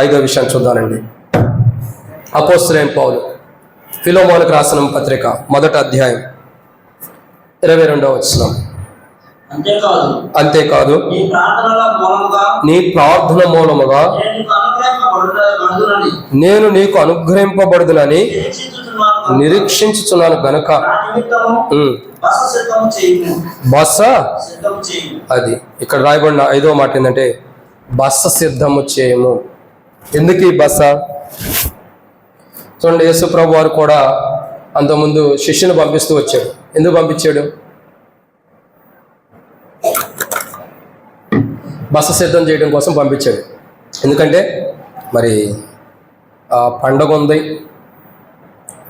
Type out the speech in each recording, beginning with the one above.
5వ విషయాన్ని చూద్దానండి. అపోస్తలుడైన పౌలు ఫిలోమోనుకు రాసిన పత్రిక 1వ అధ్యాయం 22వ వచనం. అంతేకాదు నీ ప్రార్థన మూలముగా నేను నీకు అనుగ్రహింపబడుదునని నిరీక్షించుచున్నాను గనుక బస, అది ఇక్కడ రాయబడిన 5వ మాట ఏంటంటే బస సిద్ధము చేయము. ఎందుకు ఈ బస? చూడండి, యేసు ప్రభు వారు కూడా అంతకుముందు శిష్యుని పంపిస్తూ వచ్చాడు. ఎందుకు పంపించాడు? బస సిద్ధం చేయడం కోసం పంపించాడు. ఎందుకంటే మరి పండగ ఉంది,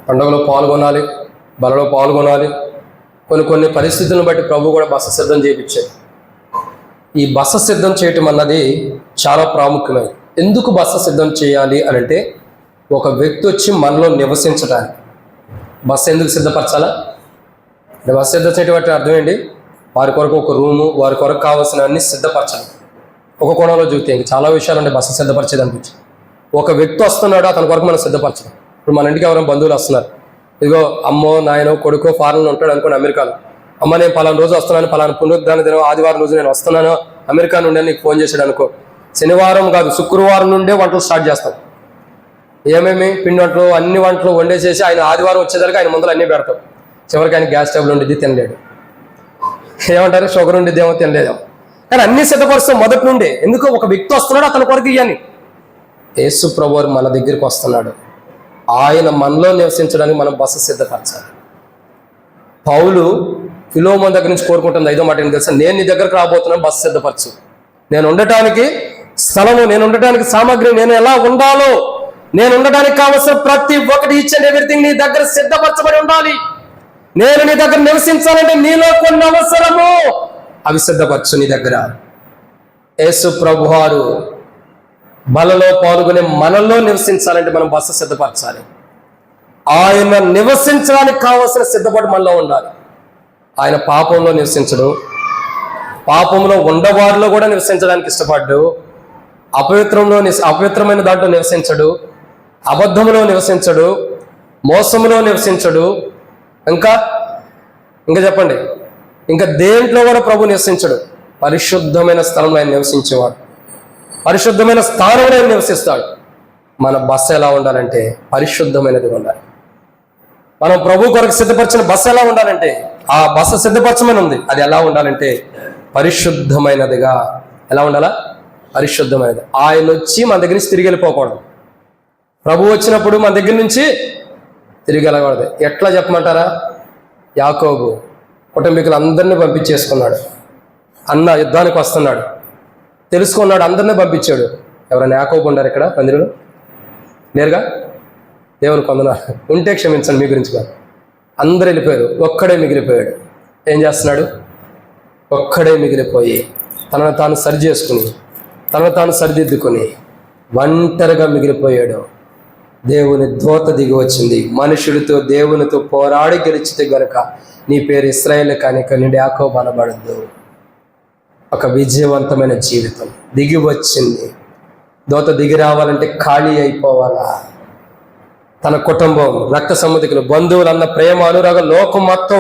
పండుగలో పాల్గొనాలి, బలలో పాల్గొనాలి. కొన్ని పరిస్థితులను బట్టి ప్రభు కూడా బస సిద్ధం చేయించాడు. ఈ బస సిద్ధం చేయటం అన్నది చాలా ప్రాముఖ్యమైనది. ఎందుకు బస సిద్ధం చేయాలి అని అంటే, ఒక వ్యక్తి వచ్చి మనలో నివసించడానికి బస ఎందుకు సిద్ధపరచాలా? బస సిద్ధం చేయటం అంటే అర్థం ఏంటి? వారి కొరకు ఒక రూము, వారి కొరకు కావాల్సిన అన్ని సిద్ధపరచాలి. ఒక కోణంలో చూస్తే చాలా విషయాలు అంటే బస సిద్ధపరిచేది అనిపించింది. ఒక వ్యక్తి వస్తున్నాడు, అతని కొరకు మనం సిద్ధపరచడం. ఇప్పుడు మన ఇంటికి ఎవరైనా బంధువులు వస్తున్నారు, ఇదిగో అమ్మో నాయనో కొడుకో ఫారెన్లో ఉంటాడు అనుకోండి, అమెరికాలో. అమ్మ నేను పలానా రోజు వస్తున్నాను, పలానా పునరుద్ధాన దినం ఆదివారం రోజు నేను వస్తున్నాను అమెరికా నుండి నీకు ఫోన్ చేశాడు అనుకో. శనివారం కాదు శుక్రవారం నుండే వంటలు స్టార్ట్ చేస్తాం. ఏమేమి పిండి వంటలు అన్ని వంటలు వండేసేసి ఆయన ఆదివారం వచ్చేసరికి ఆయన ముందర అన్నీ పెడతాం. చివరికి ఆయన గ్యాస్ ట్రబుల్ ఉండేది, తినలేడు. ఏమంటారు? షుగర్ ఉండేదేమో, తినలేదేమో. కానీ అన్ని సిద్ధపరుస్తాం మొదటి నుండే. ఎందుకు? ఒక వ్యక్తి వస్తున్నాడు, అతని కొరకు ఇవ్వని. యేసు ప్రభువు మన దగ్గరికి వస్తున్నాడు, ఆయన మనలో నివసించడానికి మనం బస సిద్ధపరచాలి. పౌలు ఫిలోమోను దగ్గర నుంచి కోరుకుంటుంది 5వ మాట ఏంటి తెలుసా? నేను నీ దగ్గరకు రాబోతున్నాను, బస సిద్ధపరచు. నేను ఉండటానికి స్థలము, నేను ఉండటానికి సామాగ్రి, నేను ఎలా ఉండాలో, నేను ఉండడానికి కావలసిన ప్రతి ఒక్కటి ఈచ్ అండ్ ఎవ్రీథింగ్ నీ దగ్గర సిద్ధపరచబడి ఉండాలి. నేను నీ దగ్గర నివసించాలంటే నీలో కొన్ని అవసరము, అవి సిద్ధపరచు నీ దగ్గర. యేసు ప్రభువారు బలలో పాల్గొనే మనలో నివసించాలంటే మనం బస సిద్ధపరచాలి. ఆయన నివసించడానికి కావలసిన సిద్ధపాటు మనలో ఉండాలి. ఆయన పాపంలో నివసించడు, పాపంలో ఉండవారిలో కూడా నివసించడానికి ఇష్టపడ్డు, అపవిత్రమైన దాంట్లో నివసించడు, అబద్ధములో నివసించడు, మోసములో నివసించడు. ఇంకా చెప్పండి, ఇంకా దేంట్లో కూడా ప్రభు నివసించడు. పరిశుద్ధమైన స్థలంలో ఆయన నివసించేవాడు, పరిశుద్ధమైన స్థానంలో ఆయన నివసిస్తాడు. మన బస ఎలా ఉండాలంటే పరిశుద్ధమైనది ఉండాలి. మనం ప్రభు కొరకు సిద్ధపరిచిన బస ఎలా ఉండాలంటే, ఆ బస సిద్ధపరచమని ఉంది, అది ఎలా ఉండాలంటే పరిశుద్ధమైనదిగా. ఎలా ఉండాలా? పరిశుద్ధమైనది. ఆయన వచ్చి మన దగ్గర నుంచి తిరిగి వెళ్ళిపోకూడదు. ప్రభు వచ్చినప్పుడు మన దగ్గర నుంచి తిరిగి వెళ్ళకూడదు. ఎట్లా చెప్పమంటారా? యాకోబు కుటుంబీకులందరినీ పంపించేసుకున్నాడు. అన్న యుద్ధానికి వస్తున్నాడు, తెలుసుకున్నాడు, అందరినీ పంపించాడు. ఎవరైనా యాకోబు ఉన్నారు ఇక్కడ మందిరంలో? లేరుగా? దేవుని కొందనాలు. ఉంటే క్షమించండి, మీ గురించి కాదు. అందరూ వెళ్ళిపోయారు, ఒక్కడే మిగిలిపోయాడు. ఏం చేస్తున్నాడు? ఒక్కడే మిగిలిపోయి తనను తాను సరి చేసుకుని, తనను తాను సరిదిద్దుకుని ఒంటరిగా మిగిలిపోయాడు. దేవుని దూత దిగి వచ్చింది, మనుషుడితో దేవునితో పోరాడి గెలిచితే గనుక నీ పేరు ఇశ్రాయేలు కానిక నుండి యాకోబు అనబడద్దు. ఒక విజయవంతమైన జీవితం దిగి వచ్చింది. దూత దిగి రావాలంటే ఖాళీ అయిపోవాలా? తన కుటుంబం, రక్త సంబంధికులు, బంధువులు అన్న ప్రేమ, అనురాగం, లోకం మొత్తం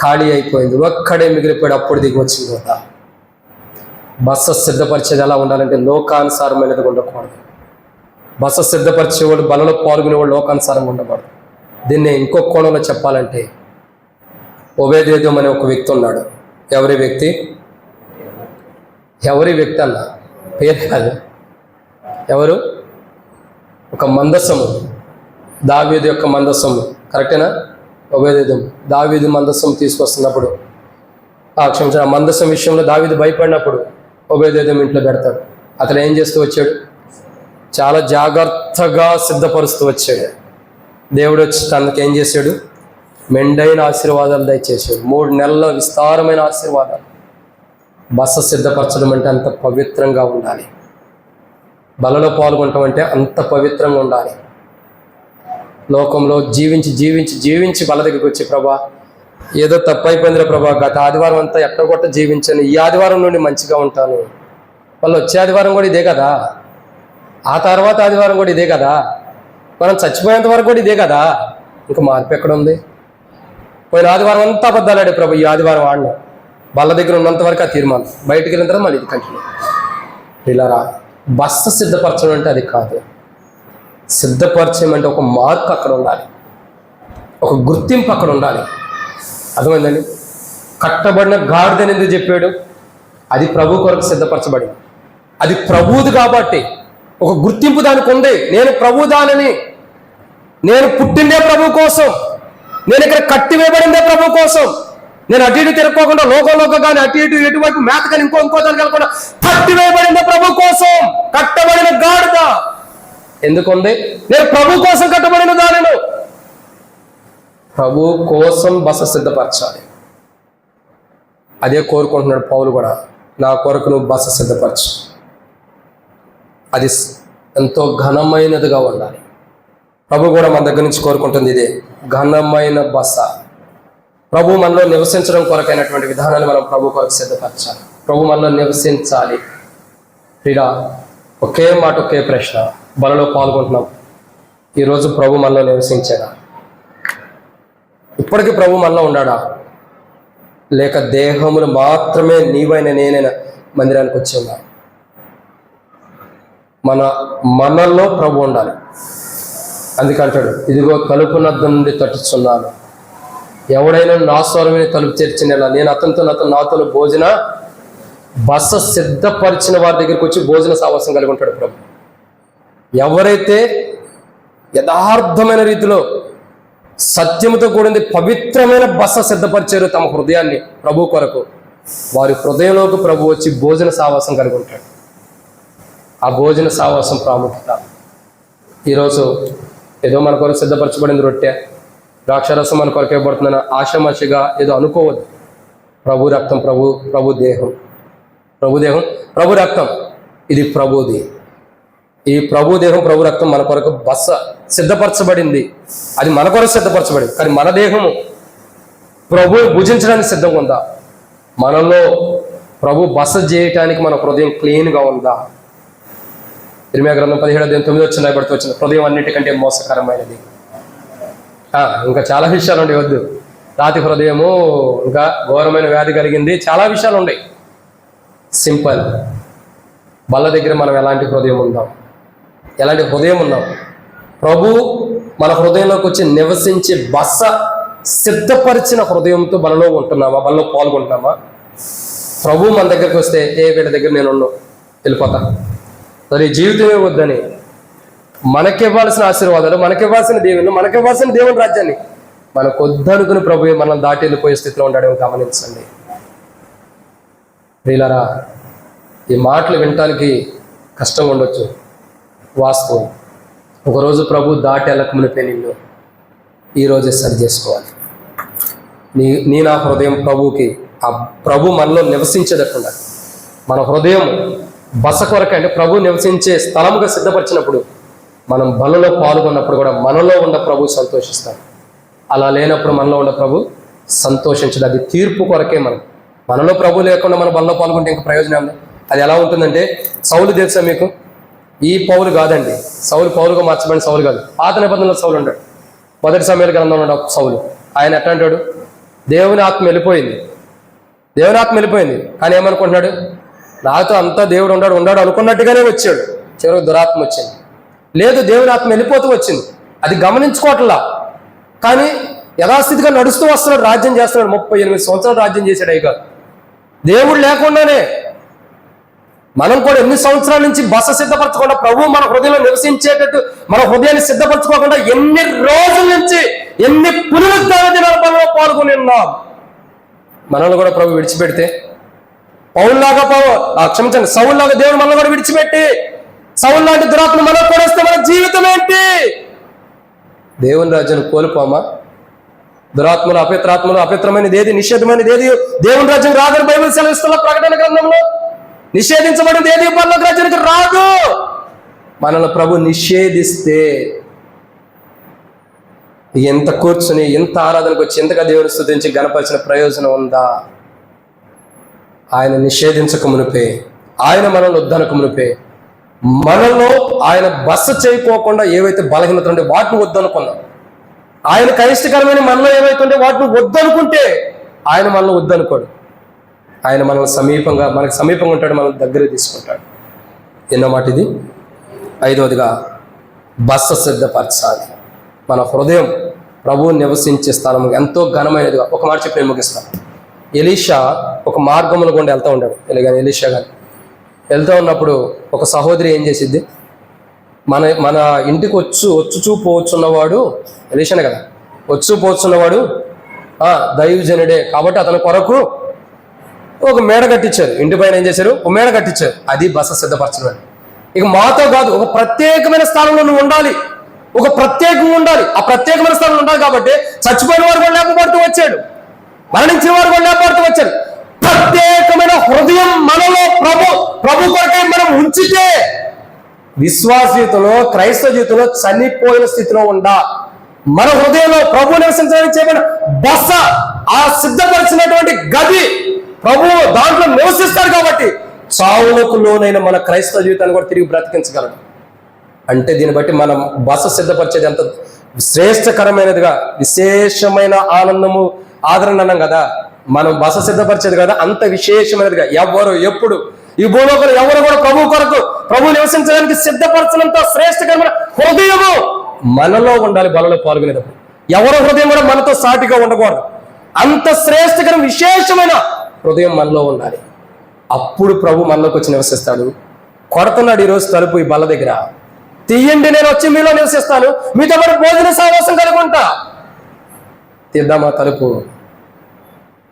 ఖాళీ అయిపోయింది. ఒక్కడే మిగిలిపోయాడు. అప్పుడు దిగి వచ్చింది దూత. బస సిద్ధపరిచేది ఎలా ఉండాలంటే లోకానుసారమైనది ఉండకూడదు. బస సిద్ధపరిచేవాడు, బలలో పాల్గొనేవాడు లోకానుసారంగా ఉండకూడదు. దీన్ని ఇంకో కోణంలో చెప్పాలంటే, ఒబేదెదోము అనే ఒక వ్యక్తి ఉన్నాడు. ఎవరి వ్యక్తి అన్న పేరు కాదు, ఎవరు? ఒక మందసము, దావీదు యొక్క మందసము. కరెక్టేనా? ఒబేదెదోము దావీదు మందసం తీసుకొస్తున్నప్పుడు, క్షమించిన మందసం విషయంలో దావీదు భయపడినప్పుడు ఒబేదెదోము ఇంట్లో పెడతాడు. అతను ఏం చేస్తూ వచ్చాడు? చాలా జాగ్రత్తగా సిద్ధపరుస్తూ వచ్చాడు. దేవుడు వచ్చి తనకి ఏం చేశాడు? మెండైన ఆశీర్వాదాలు దయచేశాడు. 3 నెలల విస్తారమైన ఆశీర్వాదాలు. బస సిద్ధపరచడం అంటే అంత పవిత్రంగా ఉండాలి. బలలో పాల్గొనటం అంటే అంత పవిత్రంగా ఉండాలి. లోకంలో జీవించి బల దగ్గరికి వచ్చి, ప్రభా ఏదో తప్పైపోయిందిరా ప్రభా, గత ఆదివారం అంతా ఎట్టగొట్ట జీవించాను, ఈ ఆదివారం నుండి మంచిగా ఉంటాను. వాళ్ళు వచ్చే ఆదివారం కూడా ఇదే కదా. ఆ తర్వాత ఆదివారం కూడా ఇదే కదా, మనం చచ్చిపోయేంత వరకు కూడా ఇదే కదా, ఇంకా మార్పు ఎక్కడ ఉంది? పోయిన ఆదివారం అంతా అబద్ధాలాడే ప్రభు, ఈ ఆదివారం ఆడిన బల్ల దగ్గర ఉన్నంత వరకు ఆ తీర్మానం, బయటికి వెళ్ళిన తర్వాత మళ్ళీ ఇది కంటిన్యూ. ఇలారా బస్సు సిద్ధపరచడం అంటే అది కాదు. సిద్ధపరచమంటే ఒక మార్క్ అక్కడ ఉండాలి, ఒక గుర్తింపు అక్కడ ఉండాలి. అర్థమైందండి? కట్టబడిన గాడిదని ఎందుకు చెప్పాడు? అది ప్రభు కొరకు సిద్ధపరచబడింది, అది ప్రభువుది కాబట్టి ఒక గుర్తింపు దానికి ఉంది. నేను ప్రభు దానని, నేను పుట్టిందే ప్రభు కోసం, నేను ఇక్కడ కట్టివేయబడిందే ప్రభు కోసం, నేను అటు ఇటు తిరగకుండా లోకంలోకి కానీ అటు ఇటు ఎటువైపు మేత కానీ ఇంకో దానికి వెళ్ళకుండా కట్టివేయబడిందే ప్రభు కోసం. కట్టబడిన గాడిద ఎందుకుంది? నేను ప్రభు కోసం కట్టబడిన దానిను. ప్రభు కోసం బస సిద్ధపరచాలి. అదే కోరుకుంటున్నాడు పౌలు కూడా, నా కొరకు నువ్వు బస సిద్ధపరచు. అది ఎంతో ఘనమైనదిగా ఉండాలి. ప్రభు కూడా మన దగ్గర నుంచి కోరుకుంటుంది ఇదే, ఘనమైన బస. ప్రభు మనలో నివసించడం కొరకైనటువంటి విధానాన్ని మనం ప్రభు కొరకు సిద్ధపరచాలి. ప్రభు మనలో నివసించాలి. ఇలా ఒకే మాట, ఒకే ప్రశ్న, బలలో పాల్గొంటున్నాం, ఈరోజు ప్రభు మనలో నివసించాడా? ఇప్పటికీ ప్రభు మనలో ఉన్నాడా? లేక దేహములు మాత్రమే నీవైన నేనైనా మందిరానికి వచ్చేవా? మనలో ప్రభు ఉండాలి. అందుకంటాడు, ఇదిగో తలుపు నద్ద నుండి తట్టుచున్నాను, ఎవడైనా నా స్వరమే తలుపు తెరిచినలా నేను అతనితో నాతో భోజన బస సిద్ధపరిచిన వారి దగ్గరికి వచ్చి భోజన సావాసం కలిగి ఉంటాడు ప్రభు. ఎవరైతే యథార్థమైన రీతిలో సత్యముతో కూడింది పవిత్రమైన బస సిద్ధపరిచారు తమ హృదయాన్ని ప్రభు కొరకు, వారి హృదయంలోకి ప్రభు వచ్చి భోజన సావాసం కలిగి ఉంటాడు. ఆ భోజన సావాసం ప్రాముఖ్యత. ఈరోజు ఏదో మన కొరకు సిద్ధపరచబడింది రొట్టె, ద్రాక్షరసం మన కొరకు ఇవ్వబడుతుందని ఆషామాషిగా ఏదో అనుకోవద్దు. ప్రభు రక్తం, ప్రభు దేహం, ప్రభు రక్తం, ఇది ప్రభుది. ఈ ప్రభు దేహం, ప్రభు రక్తం మన కొరకు బస సిద్ధపరచబడింది. అది మన కొరకు సిద్ధపరచబడింది. కానీ మన దేహము ప్రభు భుజించడానికి సిద్ధంగా ఉందా? మనలో ప్రభు బస చేయటానికి మన హృదయం క్లీన్గా ఉందా? ఇర్మీయా గ్రంథం 17:9 రాయబడుతూ వచ్చింది, హృదయం అన్నిటికంటే మోసకరమైనది. ఇంకా చాలా విషయాలు ఉండే, వద్దు. రాతి హృదయము, ఇంకా ఘోరమైన వ్యాధి కలిగింది, చాలా విషయాలు ఉన్నాయి. సింపుల్, బల్ల దగ్గర మనం ఎలాంటి హృదయం ఉందాం, ఎలాంటి హృదయం ఉన్నాం? ప్రభు మన హృదయంలోకి వచ్చి నివసించి బస సిద్ధపరిచిన హృదయంతో బలలో ఉంటున్నామా? బలలో పాల్గొంటున్నామా? ప్రభు మన దగ్గరికి వస్తే, వీళ్ళ దగ్గర నేను ఉన్నాను, వెళ్ళిపోతా, మరి జీవితమే వద్దని, మనకివ్వాల్సిన ఆశీర్వాదాలు, మనకివ్వాల్సిన దేవుళ్ళు, మనకివ్వాల్సిన దేవుని రాజ్యాన్ని మనకు వద్దనుకుని ప్రభు మనం దాటి వెళ్ళిపోయే స్థితిలో ఉంటాడేమో గమనించండి. ప్రియులారా, ఈ మాటలు వినటానికి కష్టంగా ఉండొచ్చు, వాస్తవం. ఒకరోజు ప్రభు దాటి వెళ్ళకమునిపే నిన్ను ఈరోజే సరి చేసుకోవాలి. నా హృదయం ప్రభుకి, ఆ ప్రభు మనలో నివసించేటట్టుండాలి. మన హృదయం బస కొరకే, అంటే ప్రభు నివసించే స్థలముగా సిద్ధపరిచినప్పుడు, మనం బలలో పాల్గొన్నప్పుడు కూడా మనలో ఉన్న ప్రభు సంతోషిస్తాడు. అలా లేనప్పుడు మనలో ఉన్న ప్రభు సంతోషించడు. అది తీర్పు కొరకే. మనలో ప్రభు లేకుండా మన బలలో పాల్గొంటే ఇంకా ప్రయోజనం ఉంది. అది ఎలా ఉంటుందంటే, సౌలు తెలుసా మీకు? ఈ పౌలు కాదండి, పౌలుగా మార్చబడిన సౌలు కాదు. పాత నిబంధనలో సౌలు ఉంటాడు. 1 సమూయేలు గ్రంథంలో ఉన్న సౌలు. ఆయన ఎట్లా అంటాడు? దేవుని ఆత్మ వెళ్ళిపోయింది, కానీ ఏమనుకుంటున్నాడు? నాతో అంతా దేవుడు ఉన్నాడు అనుకున్నట్టుగానే వచ్చాడు. చివరికి దురాత్మ వచ్చింది. లేదు, దేవుని ఆత్మ వెళ్ళిపోతూ వచ్చింది, అది గమనించుకోవట్లా. కానీ యథాస్థితిగా నడుస్తూ వస్తున్నాడు, రాజ్యం చేస్తున్నాడు. 38 సంవత్సరాలు రాజ్యం చేశాడు. అయ్యగా దేవుడు లేకుండానే మనం కూడా ఎన్ని సంవత్సరాల నుంచి బస సిద్ధపరచకుండా, ప్రభు మన హృదయంలో నివసించేటట్టు మన హృదయాన్ని సిద్ధపరచుకోకుండా ఎన్ని రోజుల నుంచి, ఎన్ని పునరుద్ధరణ దినాల పనిలో పాల్గొని ఉన్నాం. మనల్ని కూడా ప్రభు విడిచిపెడితే, సౌలులాగా దేవుడు మనల్ని కూడా విడిచిపెట్టి, సౌలు లాంటి దురాత్మ మనకు కూడా వస్తే మన జీవితం ఏంటి? దేవుని రాజ్యాన్ని కోల్పోమా? దురాత్మలు, అపవిత్రమైనది ఏది, నిషేధమైనది ఏది దేవుని రాజ్యం రాదని బైబిల్ సెలవిస్తున్న ప్రకటన గ్రంథంలో. నిషేధించబడింది ఏది పరలోక రాజ్యానికి రాదు. మనల్ని ప్రభు నిషేధిస్తే ఎంత కూర్చుని, ఎంత ఆరాధనకు వచ్చి, ఎంతగా దేవుని స్తుతించి గణపరిచిన ప్రయోజనం ఉందా? ఆయన నిషేధించక మునిపే, ఆయన మనల్ని వద్దనక మునిపే మనలో ఆయన బస చేయకోకుండా ఏవైతే బలహీనత ఉంటే వాటిని వద్దనుకున్నాం. ఆయనకు అయిష్టకరమైన మనలో ఏవైతే ఉంటే వాటిని వద్దనుకుంటే ఆయన మనలో వద్దనుకోడు. ఆయన మనకు సమీపంగా ఉంటాడు, మనం దగ్గర తీసుకుంటాడు. ఎన్నో మాట ఇది. ఐదవదిగా బస సిద్ధపరచాలి. మన హృదయం ప్రభువు నివసించే స్థానం ఎంతో ఘనమైనదిగా. ఒక మాట చెప్పి నేను ముగిస్తాను. ఎలీషా ఒక మార్గముల గుండా వెళ్తూ ఉంటాడు. ఎలాగని ఎలీషా గారు వెళ్తూ ఉన్నప్పుడు ఒక సహోదరి ఏం చేసిద్ది, మన ఇంటికి వచ్చుచూ పోవచ్చున్నవాడు ఎలీషానే కదా, పోవచ్చున్నవాడు దైవజనుడే కాబట్టి అతని కొరకు ఒక మేడ కట్టించారు. ఇంటి పైన ఏం చేశారు, ఒక మేడ కట్టించారు. అది బస సిద్ధపరచడం. ఇక మాతో కాదు, ఒక ప్రత్యేకమైన స్థానంలో నువ్వు ఉండాలి, ఒక ప్రత్యేకంగా ఉండాలి. ఆ ప్రత్యేకమైన స్థానంలో ఉండాలి కాబట్టి చచ్చిపోయిన వారు కూడా లేకపోతూ వచ్చాడు, మరణించిన వారు కూడా లేకపోతూ వచ్చాడు. ప్రత్యేకమైన హృదయం మనలో ప్రభు కొరకే మనం ఉంచితే విశ్వాస జీవితంలో, క్రైస్తవ జీవితంలో చనిపోయిన స్థితిలో ఉండా మన హృదయంలో ప్రభు నివసించడానికి చేయబడిన బస, ఆ సిద్ధపరిచినటువంటి గది ప్రభువు దాంట్లో నివసిస్తాడు కాబట్టి చావులకు లోనైన మన క్రైస్తవ జీవితాన్ని కూడా తిరిగి బ్రతికించగలడు. అంటే దీన్ని బట్టి మనం బస సిద్ధపరిచేది ఎంత శ్రేష్టకరమైనదిగా, విశేషమైన ఆనందము, ఆదరణ అన్నాం కదా. మనం బస సిద్ధపరిచేది కదా అంత విశేషమైనదిగా ఎవరు ఎప్పుడు ఈ భూలోకంలో ఎవరు కూడా ప్రభు కొరకు, ప్రభు నివసించడానికి సిద్ధపరచనంత శ్రేష్టకరమైన హృదయము మనలో ఉండాలి. బలలో పాల్గొనేటప్పుడు ఎవరి హృదయం కూడా మనతో సాటిగా ఉండకూడదు. అంత శ్రేష్టకరం విశేషమైన హృదయం మనలో ఉండాలి. అప్పుడు ప్రభు మనలోకి వచ్చి నివసిస్తాడు. కొడుతున్నాడు ఈరోజు తలుపు ఈ బల్ల దగ్గర, తీయండి నేను వచ్చి మీలో నివసిస్తాను, మీతో పాటు భోజన సహవాసం కలుగుంటా. తీద్దామా తలుపు?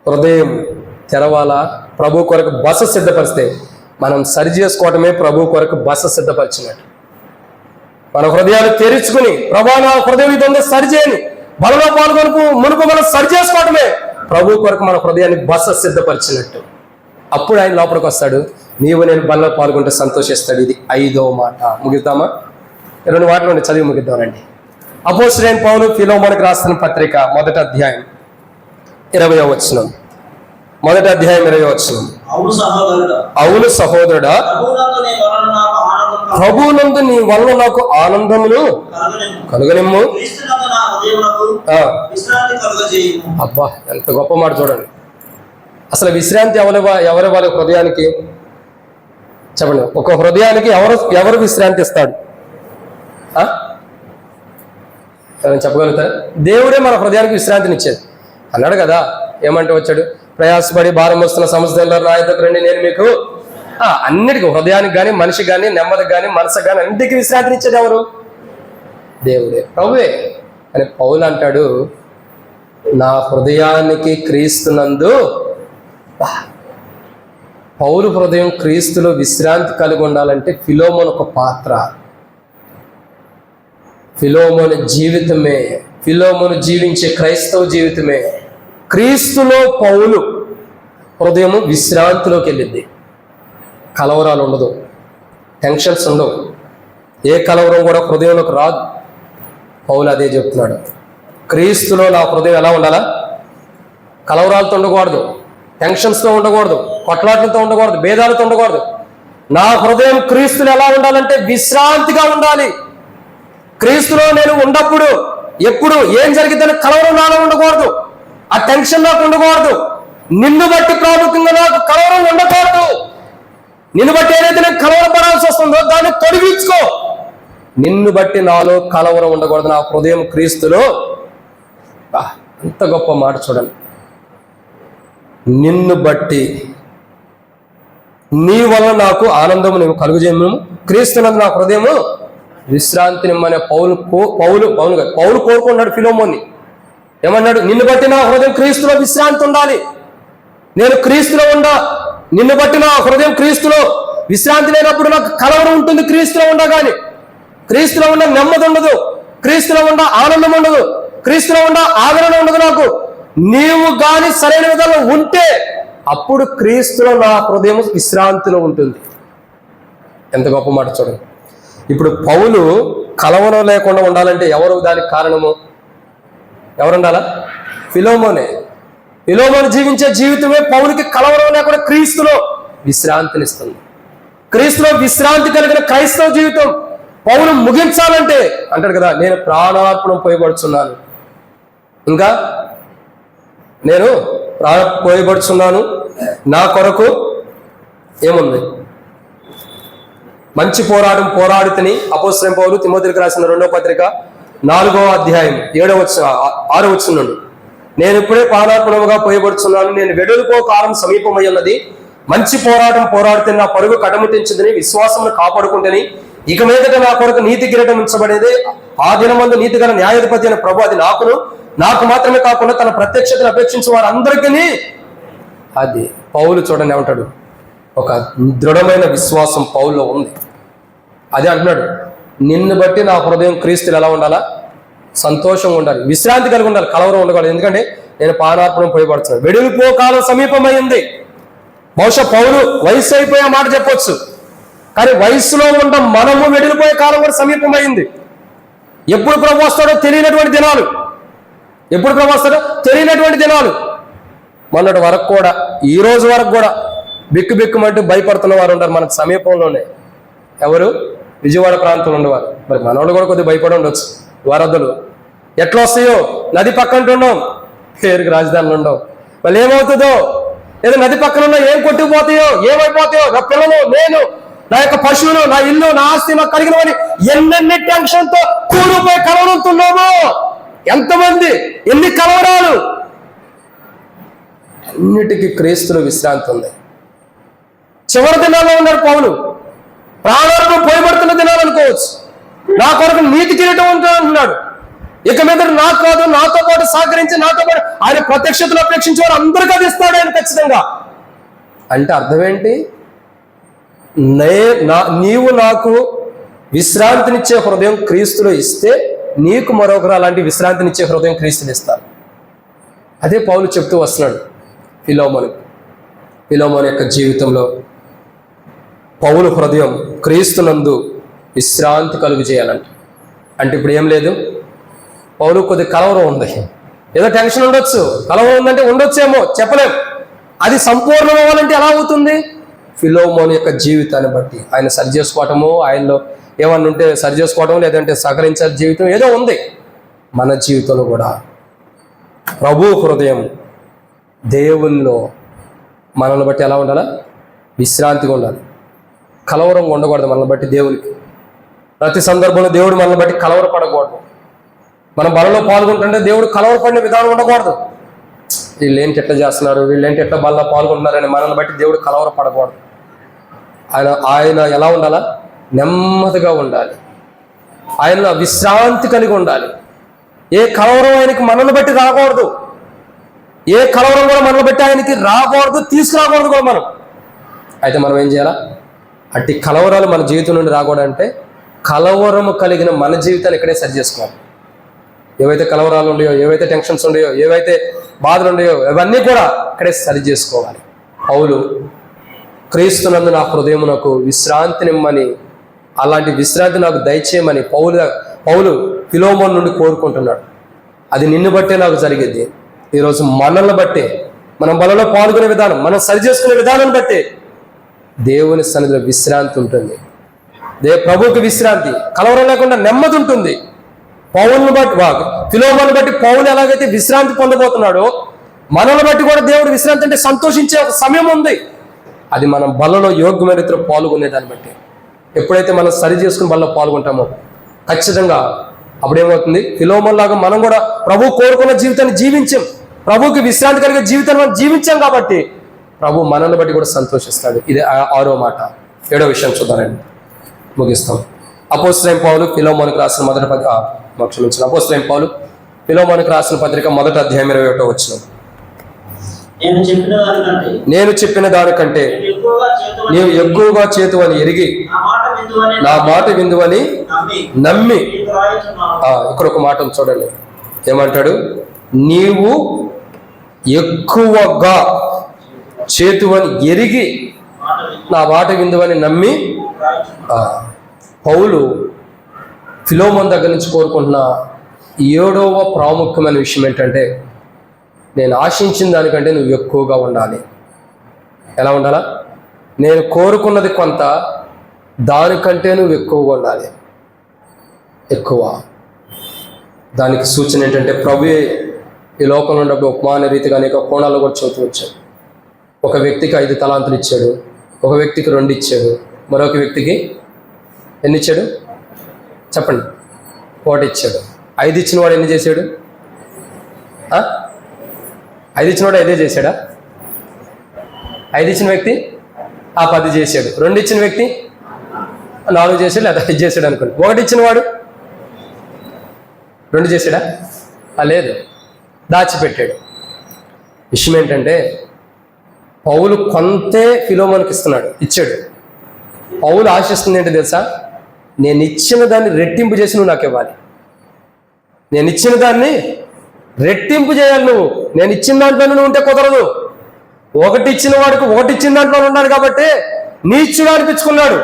హృదయం తెరవాలా. ప్రభు కొరకు బస సిద్ధపరిస్తే మనం సరి చేసుకోవటమే ప్రభు కొరకు బస సిద్ధపరిచినట్టు. మన హృదయాలు తెరుచుకుని ప్రభా నా హృదయం ఇదంతా సరిచేయని బలలో మునుపు మనం సరి చేసుకోవటమే ప్రభు కొరకు మన హృదయాన్ని బస సిద్ధపరిచినట్టు. అప్పుడు ఆయన లోపలికి వస్తాడు, నీవు నేను బలలో పాల్గొంటే సంతోషిస్తాడు. ఇది 5వ మాట. ముగిద్దామా? 2 మాటలు చదివి ముగిద్దామండి. అపోస్తలుడైన పౌలు ఫిలోమోనుకు రాసిన పత్రిక 1వ అధ్యాయం 20వ వచనం. 1వ అధ్యాయం 20వ వచనం. అవును సహోదరుడా, ప్రభువునందు నీ వల్ల నాకు ఆనందమును కలుగనిమ్ము. అబ్బా, ఎంత గొప్ప మాట చూడండి. అసలు విశ్రాంతి ఎవరి వాళ్ళ హృదయానికి చెప్పండి. ఒక హృదయానికి ఎవరు విశ్రాంతి ఇస్తాడు చెప్పగలుగుతారు? దేవుడే మన హృదయానికి విశ్రాంతిని ఇచ్చేది. అన్నాడు కదా, ఏమంటే వచ్చాడు, ప్రయాసపడి భారం వస్తున్న సమస్యల్లో నా యొద్దకు రండి, నేను మీకు అన్నిటికీ, హృదయానికి కానీ మనిషికి కానీ నెమ్మదికి కానీ మనసుకు కానీ అన్నిటికీ విశ్రాంతిని ఇచ్చేది ఎవరు? దేవుడే, ప్రభువే. అని పౌలు అంటాడు, నా హృదయానికి క్రీస్తునందు. పౌలు హృదయం క్రీస్తులో విశ్రాంతి కలిగి ఉండాలంటే ఫిలోమోను ఒక పాత్ర. ఫిలోమోను జీవితమే, ఫిలోమోను జీవించే క్రైస్తవ జీవితమే క్రీస్తులో పౌలు హృదయము విశ్రాంతిలోకి వెళ్ళింది. కలవరాలు ఉండదు, టెన్షన్స్ ఉండవు, ఏ కలవరం కూడా హృదయంలోకి రాదు. పౌలు అదే చెప్తున్నాడు, క్రీస్తులో నా హృదయం ఎలా ఉండాలా? కలవరాలతో ఉండకూడదు, టెన్షన్స్తో ఉండకూడదు, కొట్లాట్లతో ఉండకూడదు, భేదాలతో ఉండకూడదు. నా హృదయం క్రీస్తులు ఎలా ఉండాలంటే విశ్రాంతిగా ఉండాలి. క్రీస్తులో నేను ఉన్నప్పుడు ఎప్పుడు ఏం జరిగిద్దని కలవరం నాలో ఉండకూడదు, ఆ టెన్షన్ నాకు ఉండకూడదు. నిన్ను బట్టి ప్రాముఖ్యంగా నాకు కలవరం ఉండకూడదు. నిన్ను బట్టి ఏదైతే నేను కలవరపడాల్సి వస్తుందో దాన్ని తొలగించుకో. నిన్ను బట్టి నాలో కలవరం ఉండకూడదు. నా హృదయం క్రీస్తులో. అంత గొప్ప మాట చూడండి. నిన్ను బట్టి నీ వల్ల నాకు ఆనందము నువ్వు కలుగజేయము, క్రీస్తునందు నా హృదయము విశ్రాంతినిమ్మనే పౌలు కోరుకున్నాడు ఫిలోమోన్ని. ఏమన్నాడు? నిన్ను బట్టి నా హృదయం క్రీస్తులో విశ్రాంతి ఉండాలి. నేను క్రీస్తులో ఉండా, నిన్ను బట్టి నా హృదయం క్రీస్తులో విశ్రాంతి లేనప్పుడు నాకు కలవరం ఉంటుంది. క్రీస్తులో ఉండగానే క్రీస్తులో ఉన్న నెమ్మది ఉండదు, క్రీస్తులో ఉన్న ఆనందం ఉండదు, క్రీస్తులో ఉన్న ఆదరణ ఉండదు నాకు. నీవు గాని సరైన విధంగా ఉంటే అప్పుడు క్రీస్తులో నా హృదయం విశ్రాంతిలో ఉంటుంది. ఎంత గొప్ప మాట చూడండి. ఇప్పుడు పౌలు కలవరం లేకుండా ఉండాలంటే ఎవరు దానికి కారణము? ఎవరు ఉండాలా? ఫిలోమోనే. ఫిలోమోను జీవించే జీవితమే పౌలుకి కలవరం లేకుండా క్రీస్తులో విశ్రాంతినిస్తుంది. క్రీస్తులో విశ్రాంతి కలిగిన క్రైస్తవ జీవితం పౌలు ముగించాలంటే అంటాడు కదా, నేను ప్రాణార్పణం పోయబడుచున్నాను. ఇంకా నేను పోయబడుచున్నాను, నా కొరకు ఏముంది, మంచి పోరాటం పోరాడుతని అపోస్తలుడైన పౌలు తిమోతికి రాసిన 2వ పత్రిక 4వ అధ్యాయం 6వ వచనం నుండి, నేను ఇప్పుడే ప్రాణార్పణముగా పోయబడుచున్నాను, నేను వెడలుపో కాలం సమీపమై ఉన్నది, మంచి పోరాటం పోరాడితే నా పరుగు కటముట్టించిందని విశ్వాసమును కాపాడుకుంటేని ఇక మీదట నా కొరకు నీతి కిరీటం ఉంచబడేది, ఆ దినమందు నీతిగల న్యాయాధిపతి అయిన ప్రభు అది నాకు మాత్రమే కాకుండా తన ప్రత్యక్షతను అపేక్షించే వారందరికీ. అది పౌలు చూడండి ఏమంటాడు, ఒక దృఢమైన విశ్వాసం పౌల్లో ఉంది. అదే అంటున్నాడు, నిన్ను బట్టి నా హృదయం క్రీస్తులు ఎలా ఉండాలా, సంతోషంగా ఉండాలి, విశ్రాంతి కలిగి ఉండాలి, కలవరం ఉండకూడదు. ఎందుకంటే నేను ప్రాణార్పణం పోయబడుతున్నాను, వెడిలిపో కాలం సమీపమైంది. బహుశా పౌలు వయసు అయిపోయే మాట చెప్పొచ్చు, కానీ వయసులో ఉన్న మనము వెడిలిపోయే కాలం కూడా సమీపమైంది. ఎప్పుడు ప్రభు వస్తాడో తెలియనటువంటి దినాలు, ఎప్పుడు ప్రభు వస్తాడో తెలియనటువంటి దినాలు. మొన్నటి వరకు కూడా, ఈ రోజు వరకు కూడా బిక్కుమంటూ భయపడుతున్న వారు ఉంటారు మనకు సమీపంలోనే. ఎవరు? విజయవాడ ప్రాంతంలో ఉండేవారు. మరి మనోళ్ళు కూడా కొద్దిగా భయపడి ఉండొచ్చు. వరదలు ఎట్లా వస్తాయో, నది పక్కన పేరుకి రాజధానులు ఉండవు, మళ్ళీ ఏమవుతుందో, ఏదో నది పక్కన ఉన్నా ఏం కొట్టుకుపోతాయో, ఏమైపోతాయో, నా పిల్లలు, నేను, నా యొక్క పశువులు, నా ఇల్లు, నా ఆస్తి, నాకు కలిగినవని ఎన్నెన్ని టెన్షన్తో కూలిపోయి కలవరుతున్నామో. ఎంతమంది, ఎన్ని కలవరాలు. అన్నిటికీ క్రీస్తులో విశ్రాంతి ఉంది. చివరి దినాల్లో ఉన్నాడు పౌలు, ప్రాణాలను పోయబడుతున్న దినాలు అనుకోవచ్చు. నా కొరకు నీతి కిరీటం ఉంటా అంటున్నాడు. ఇక మీద నాకు కాదు, నాతో పాటు సహకరించి నాతో పాటు ఆయన ప్రత్యక్షతలు అపేక్షించే వారు అందరికీ అది ఇస్తాడు ఆయన ఖచ్చితంగా. అంటే అర్థం ఏంటి? నీవు నాకు విశ్రాంతినిచ్చే హృదయం క్రీస్తులో ఇస్తే నీకు మరొకరు అలాంటి విశ్రాంతినిచ్చే హృదయం క్రీస్తులు ఇస్తారు. అదే పౌలు చెప్తూ వస్తున్నాడు ఫిలోమోను యొక్క జీవితంలో. పౌలు హృదయం క్రీస్తునందు విశ్రాంతి కలుగు చేయాలంట. అంటే ఇప్పుడు ఏం లేదు, పౌలు కొద్ది కలవరం ఉంది, ఏదో టెన్షన్ ఉండొచ్చు, కలవరం ఉందంటే ఉండొచ్చేమో చెప్పలేం. అది సంపూర్ణం అవ్వాలంటే ఎలా అవుతుంది? ఫిలోమోను యొక్క జీవితాన్ని బట్టి ఆయన సరి చేసుకోవటము, ఆయనలో ఏమన్నా ఉంటే సరి చేసుకోవటం, లేదంటే సహకరించే జీవితం ఏదో ఉంది. మన జీవితంలో కూడా ప్రభు హృదయం దేవునిలో మనల్ని బట్టి ఎలా ఉండాలా? విశ్రాంతిగా ఉండాలి, కలవరంగా ఉండకూడదు. మనల్ని బట్టి దేవునికి ప్రతి సందర్భంలో దేవుడు మనల్ని బట్టి కలవరపడకూడదు. మనం బలలో పాల్గొంటుంటే దేవుడు కలవరపడిన విధానం ఉండకూడదు. వీళ్ళేంటి ఎట్లా చేస్తున్నారు, వీళ్ళేంటి ఎట్లా బలలో పాల్గొంటున్నారని మనల్ని బట్టి దేవుడు కలవరపడకూడదు. ఆయన ఎలా ఉండాలా? నెమ్మదిగా ఉండాలి, ఆయన విశ్రాంతి కలిగి ఉండాలి. ఏ కలవరం ఆయనకి మనల్ని బట్టి రాకూడదు, ఏ కలవరం కూడా మనల్ని బట్టి ఆయనకి రాకూడదు, తీసుకురాకూడదు కూడా మనం. అయితే మనం ఏం చేయాలా? అట్టి కలవరాలు మన జీవితం నుండి రాకూడదంటే కలవరము కలిగిన మన జీవితాన్ని ఇక్కడే సరి చేసుకోవాలి. ఏవైతే కలవరాలు ఉన్నాయో, ఏవైతే టెన్షన్స్ ఉన్నాయో, ఏవైతే బాధలు ఉన్నాయో, అవన్నీ కూడా ఇక్కడే సరి చేసుకోవాలి. పౌలు క్రీస్తునందు నా హృదయం నాకు విశ్రాంతినిమ్మని, అలాంటి విశ్రాంతి నాకు దయచేయమని పౌలు ఫిలోమోను నుండి కోరుకుంటున్నాడు. అది నిన్ను బట్టే నాకు జరిగేది. ఈరోజు మనల్ని బట్టే, మనం బలలో పాల్గొనే విధానం, మనం సరి చేసుకునే విధానాన్ని బట్టే దేవుని సన్నిధిలో విశ్రాంతి ఉంటుంది. ప్రభువుకి విశ్రాంతి, కలవరం లేకుండా నెమ్మది ఉంటుంది. పౌలుని బట్టి ఫిలోమోను బట్టి పౌలు ఎలాగైతే విశ్రాంతి పొందబోతున్నాడో, మనల్ని బట్టి కూడా దేవుడు విశ్రాంతి అంటే సంతోషించే ఒక సమయం ఉంది. అది మనం బలలో యోగ్యమైన రీతిలో పాల్గొనే దాన్ని బట్టి. ఎప్పుడైతే మనం సరి చేసుకుని బలలో పాల్గొంటామో ఖచ్చితంగా అప్పుడేమవుతుంది? ఫిలోమోను లాగా మనం కూడా ప్రభు కోరుకున్న జీవితాన్ని జీవించాం, ప్రభువుకి విశ్రాంతి కలిగే జీవితాన్ని మనం జీవించాం కాబట్టి ప్రభు మనల్ని బట్టి కూడా సంతోషిస్తాడు. ఇది 6వ మాట. 7వ విషయం చూద్దానండి, ముగిస్తాం. అపోస్తలుడైన పౌలు ఫిలోమోనుకు రాసిన మొదటి అపోస్తలుడైన పౌలు ఫిలోమోనుకు రాసిన పత్రిక 1వ అధ్యాయం 21వ వచనం, నేను చెప్పిన దానికంటే నీవు ఎక్కువగా చేతువని ఎరిగి నా మాట విందువని నమ్మి. ఇక్కడ ఒక మాట చూడండి, ఏమంటాడు? నీవు ఎక్కువగా చేతువని ఎరిగి నా మాట విందువని నమ్మి. పౌలు ఫిలోమోను దగ్గర నుంచి కోరుకుంటున్న 7వ ప్రాముఖ్యమైన విషయం ఏంటంటే, నేను ఆశించిన దానికంటే నువ్వు ఎక్కువగా ఉండాలి. ఎలా ఉండాలా? నేను కోరుకున్నది కొంత, దానికంటే నువ్వు ఎక్కువగా ఉండాలి. ఎక్కువ. దానికి సూచన ఏంటంటే ప్రభువే ఈ లోకంలో ఉన్నప్పుడు ఉపమాన రీతిగా అనేక కోణాల్లో కూడా చెబుతూ వచ్చాడు. ఒక వ్యక్తికి 5 తలాంతులు ఇచ్చాడు, ఒక వ్యక్తికి 2 ఇచ్చాడు, మరొక వ్యక్తికి ఎన్ని ఇచ్చాడు చెప్పండి? 1 ఇచ్చాడు. 5 ఇచ్చిన వాడు ఎన్ని చేశాడు? 5 ఇచ్చిన వాడు 5 చేశాడా? 5 ఇచ్చిన వ్యక్తి 10 చేశాడు. 2 ఇచ్చిన వ్యక్తి 4 చేశాడు, లేదా 5 చేశాడు అనుకోండి. 1 ఇచ్చిన వాడు 2 చేశాడా? లేదు, దాచిపెట్టాడు. విషయం ఏంటంటే పౌలు కొంతే ఫిలోమోనుకి ఇచ్చాడు. పౌలు ఆశిస్తుంది ఏంటి తెలుసా? నేను ఇచ్చిన దాన్ని రెట్టింపు చేసి నువ్వు నాకు ఇవ్వాలి. నేను ఇచ్చిన దాన్ని రెట్టింపు చేయాలి నువ్వు. నేను ఇచ్చిన దాంట్లో నువ్వు ఉంటే కుదరదు. 1 ఇచ్చిన వాడికి 1 ఇచ్చిన దాంట్లో ఉన్నాడు కాబట్టి నీచుడు అనిపించుకున్నాడు,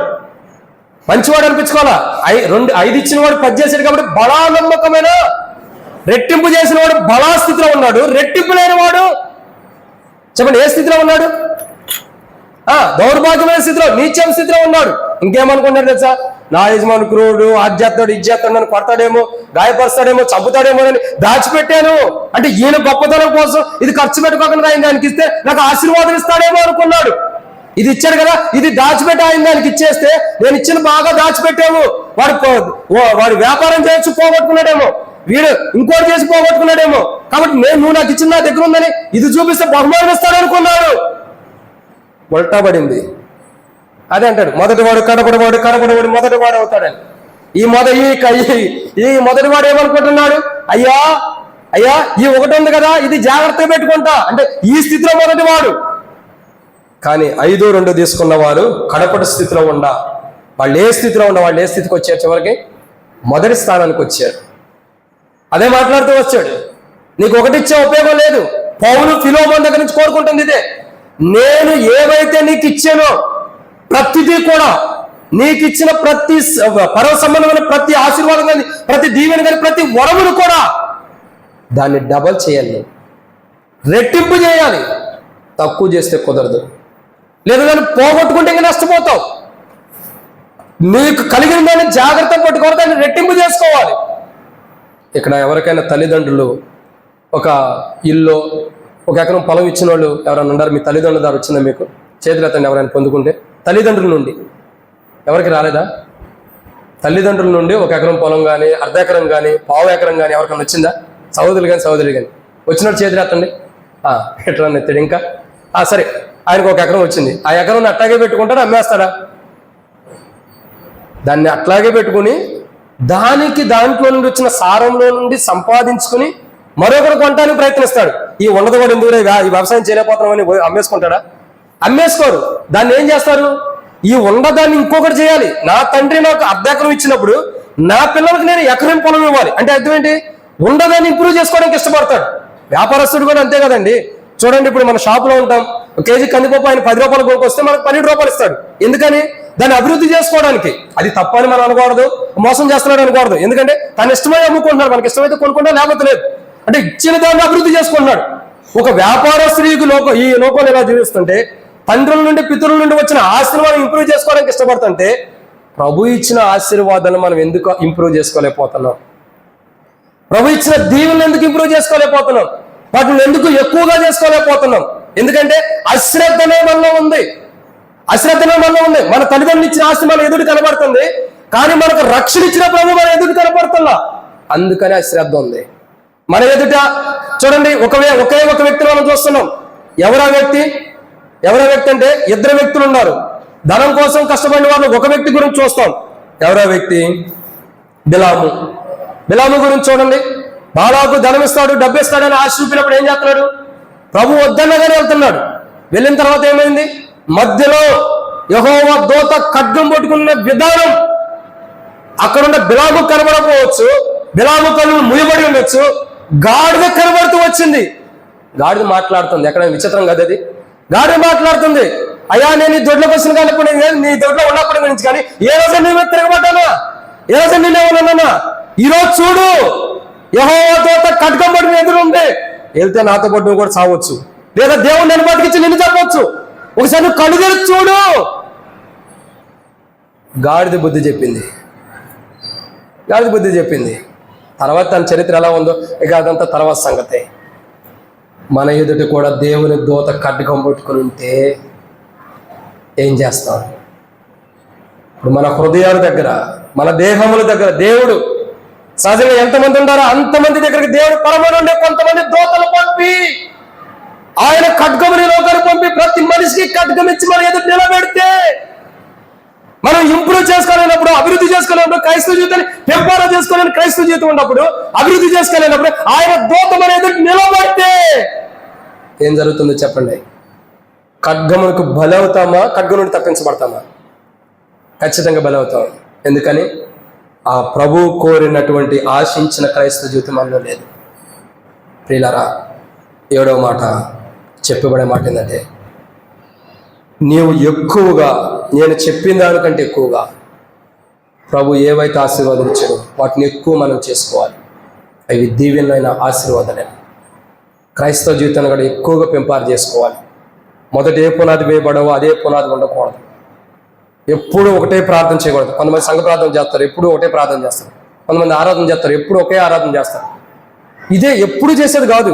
మంచివాడు అనిపించుకోవాలా. 5 ఇచ్చిన వాడు 10 చేశాడు కాబట్టి బలా నమ్మకమైన రెట్టింపు చేసిన వాడు బలా స్థితిలో ఉన్నాడు. రెట్టింపు లేని వాడు చెప్పండి ఏ స్థితిలో ఉన్నాడు? దౌర్భాగ్యమైన స్థితిలో, నీచమైన స్థితిలో ఉన్నాడు. ఇంకేమనుకున్నాడు తెలుసా? నా యజమాను క్రూరుడు, ఆధ్యాత్ముడు, ఇజ్జేస్తాడు, నన్ను కొడతాడేమో, గాయపరుస్తాడేమో, చంపుతాడేమో అని దాచిపెట్టాను. అంటే ఈయన గొప్పతనం కోసం ఇది ఖర్చు పెట్టుకోకుండా ఆయన దానికి ఇస్తే నాకు ఆశీర్వాదం ఇస్తాడేమో అనుకున్నాడు. ఇది ఇచ్చాడు కదా, ఇది దాచిపెట్టి ఆయన దానికి ఇచ్చేస్తే నేను ఇచ్చిన బాగా దాచిపెట్టాము, వాడు వ్యాపారం చేయొచ్చు, పోగొట్టుకున్నాడేమో, వీడు ఇంకోటి చేసి పోగొట్టుకున్నాడేమో, కాబట్టి నువ్వు నాకు ఇచ్చిన నా దగ్గర ఉందని ఇది చూపిస్తే బహుమానం ఇస్తాడు అనుకున్నాడు. ఉల్టా పడింది. అదే అంటాడు, మొదటివాడు కడపడవాడు, కడపడవాడు మొదటివాడు అవుతాడని. ఈ మొదటివాడు ఏమనుకుంటున్నాడు? అయ్యా ఈ 1 ఉంది కదా, ఇది జాగ్రత్తగా పెట్టుకుంటా అంటే ఈ స్థితిలో మొదటివాడు. కానీ 5, 2 తీసుకున్న వారు కడపటి స్థితిలో వాళ్ళు ఏ స్థితిలో వాళ్ళు ఏ స్థితికి వచ్చారు? చివరికి మొదటి స్థానానికి వచ్చారు. అదే మాట్లాడుతూ వచ్చాడు, నీకు 1 ఇచ్చే ఉపయోగం లేదు. పౌలు ఫిలోమోను దగ్గర నుంచి కోరుకుంటుంది ఇదే, నేను ఏవైతే నీకు ఇచ్చానో ప్రతిదీ కూడా, నీకు ఇచ్చిన ప్రతి పరమ సంబంధమైన ప్రతి ఆశీర్వాదం కానీ, ప్రతి దీవెన కానీ, ప్రతి వరమును కూడా దాన్ని డబల్ చేయాలి, రెట్టింపు చేయాలి. తక్కువ చేస్తే కుదరదు. లేదా దాన్ని పోగొట్టుకుంటే ఇంకా నష్టపోతావు. నీకు కలిగిన దాన్ని జాగ్రత్త పట్టుకోవాలి, దాన్ని రెట్టింపు చేసుకోవాలి. ఇక్కడ ఎవరికైనా తల్లిదండ్రులు ఒక ఇల్లు 1 ఎకరం పొలం ఇచ్చిన వాళ్ళు ఎవరైనా ఉన్నారు? మీ తల్లిదండ్రుల ద్వారా వచ్చిందా మీకు? చేతులెత్తండి ఎవరైనా పొందుకుంటే. తల్లిదండ్రుల నుండి ఎవరికి రాలేదా? తల్లిదండ్రుల నుండి 1 ఎకరం పొలం కానీ, అర్ధ ఎకరం కానీ, పావు ఎకరం కానీ ఎవరికైనా వచ్చిందా? సహోదరులు కానీ వచ్చినట్టు చేతులెత్తండి. ఎట్లా ఎత్తాడు ఇంకా? సరే, ఆయనకు 1 ఎకరం వచ్చింది. ఆ ఎకరం అట్లాగే పెట్టుకుంటాడా, అమ్మేస్తాడా? దాన్ని అట్లాగే పెట్టుకుని దాంట్లో నుండి వచ్చిన సారంలో నుండి సంపాదించుకుని మరొకరు కొనడానికి ప్రయత్నిస్తాడు. ఈ ఉన్నది కూడా ఎందుకు ఈ వ్యవసాయం చేయలేకపోతున్నామని అమ్మేసుకుంటాడా? అమ్మేసుకోరు. దాన్ని ఏం చేస్తారు? ఈ ఉన్నదాన్ని ఇంకొకటి చేయాలి. నా తండ్రి నాకు 1/2 ఎకరం ఇచ్చినప్పుడు నా పిల్లలకు నేను ఎకరం పొలం ఇవ్వాలి అంటే అర్థం ఏంటి? ఉన్నదాన్ని ఇంప్రూవ్ చేసుకోవడానికి ఇష్టపడతాడు. వ్యాపారస్తుడు కూడా అంతే కదండి. చూడండి, ఇప్పుడు మన షాపులో ఉంటాం, 1 కేజీ కందిపప్పు ఆయన 10 రూపాయలు కొనుక్కొస్తే మనకు 12 రూపాయలు ఇస్తాడు. ఎందుకని? దాన్ని అభివృద్ధి చేసుకోవడానికి. అది తప్పని మనం అనకూడదు, మోసం చేస్తున్నాడు అనకూడదు. ఎందుకంటే తన ఇష్టమై అమ్ముకుంటున్నాడు, మనకి ఇష్టమైతే కొనుక్కుంటా, లేకపోతే లేదు. అంటే ఇచ్చిన దాన్ని అభివృద్ధి చేసుకుంటున్నాడు. ఒక వ్యాపారస్తుడికి ఈ లోకంలో ఎలా జీవిస్తుంటే తండ్రుల నుండి పితరుల నుండి వచ్చిన ఆస్తిని మనం ఇంప్రూవ్ చేసుకోవడానికి ఇష్టపడుతుంటే ప్రభు ఇచ్చిన ఆశీర్వాదాలను మనం ఎందుకు ఇంప్రూవ్ చేసుకోలేకపోతున్నాం? ప్రభు ఇచ్చిన దీవెనలు ఎందుకు ఇంప్రూవ్ చేసుకోలేకపోతున్నాం? వాటిని ఎందుకు ఎక్కువగా చేసుకోలేకపోతున్నాం? ఎందుకంటే అశ్రద్ధనే మనలో ఉంది. మన తల్లిదండ్రులు ఇచ్చిన ఆస్తి మన ఎదుటి కనబడుతుంది, కానీ మనకు రక్షణ ఇచ్చిన ప్రభు మన ఎదుటి కనబడుతుందా? అందుకని అశ్రద్ధ ఉంది మన ఎదుట. చూడండి, ఒకే ఒక వ్యక్తిని మనం చూస్తున్నాం. ఎవరా వ్యక్తి అంటే 2 వ్యక్తులు ఉన్నారు. ధనం కోసం కష్టపడిన వాళ్ళు ఒక వ్యక్తి గురించి చూస్తాం. ఎవరా వ్యక్తి? బిలాము గురించి చూడండి. బాలాకు ధనం ఇస్తాడు, డబ్బు ఇస్తాడని ఆశ చూపినప్పుడు ఏం చేస్తున్నాడు? ప్రభు వద్దన్నగానే వెళ్తున్నాడు. వెళ్ళిన తర్వాత ఏమైంది? మధ్యలో యెహోవా దూత ఖడ్గం పట్టుకున్న విధానం అక్కడున్న బిలాము కనబడకపోవచ్చు, బిలాము కన్నులు ముయబడి ఉండొచ్చు, గాడిద కనబడుతూ వచ్చింది. గాడిద మాట్లాడుతుంది. ఎక్కడ విచిత్రం కదా అది? గాడిద మాట్లాడుతుంది, అయ్యా నేను ఈ దొడ్లోకి వచ్చిన కానీ నీ దొడ్లో ఉన్నప్పటి గురించి కానీ ఏ రోజు నీ మీద తిరగబడ్డానా? ఏ రోజు నేనేమన్నా? ఈరోజు చూడు, యెహోవా దూత ఖడ్గం పట్టుకుని ఎదురు ఉంది. వెళ్తే నాతో పాటు నువ్వు కూడా సావచ్చు, లేదా దేవుడు నేను బతికించి నిన్ను చెప్పవచ్చు. ఒకసారి నువ్వు కళ్ళు తెరిచి చూడు. గాడిద బుద్ధి చెప్పింది. గాడిద బుద్ధి చెప్పింది. తర్వాత తన చరిత్ర ఎలా ఉందో ఇక అదంతా తర్వాత సంగతే. మన ఎదుటి కూడా దేవుని దూత ఖడ్గం పట్టుకుని ఉంటే ఏం చేస్తాం? ఇప్పుడు మన హృదయాల దగ్గర, మన దేహముల దగ్గర దేవుడు సహజంగా ఎంతమంది ఉంటారో అంతమంది దగ్గరికి దేవుడు పరమనుండే కొంతమంది దూతలు పంపి, ఆయన ఖడ్గముని లోకానికి పంపి ప్రతి మనిషికి ఖడ్గం ఇచ్చి మన ఎదుటి నిలబెడితే, మనం ఇంప్రూవ్ చేసుకోలేనప్పుడు, అభివృద్ధి చేసుకోలేనప్పుడు, క్రైస్తవ జీవితాన్ని పెంపారా చేసుకోలేని క్రైస్తవ జీవితం ఉన్నప్పుడు, అభివృద్ధి చేసుకోలేనప్పుడు ఆయన దూత మన ఎదుటి నిలబడితే ఏం జరుగుతుందో చెప్పండి. ఖడ్గమునకు బలవుతామా? ఖడ్గం నుండి తప్పించబడతామా? ఖచ్చితంగా బలవుతాం. ఎందుకని? ఆ ప్రభువు కోరినటువంటి ఆశించిన క్రైస్తవ జీవితం మనలో లేదు. ప్రియులారా, 7వ మాట చెప్పబడే మాట ఏంటంటే, నీవు ఎక్కువగా, నేను చెప్పిన దానికంటే ఎక్కువగా ప్రభు ఏవైతే ఆశీర్వాదాలు ఇచ్చాడో వాటిని ఎక్కువ మనం చేసుకోవాలి. అవి దీవెనైన ఆశీర్వాదాలే. క్రైస్తవ జీవితాన్ని కూడా ఎక్కువగా పెంపారు చేసుకోవాలి. మొదట ఏ పునాది వేయబడవో అదే పునాది ఉండకూడదు. ఎప్పుడు ఒకటే ప్రార్థన చేయకూడదు. కొంతమంది సంఘ ప్రార్థన చేస్తారు, ఎప్పుడు ఒకటే ప్రార్థన చేస్తారు. కొంతమంది ఆరాధన చేస్తారు, ఎప్పుడు ఒకే ఆరాధన చేస్తారు. ఇదే ఎప్పుడు చేసేది కాదు.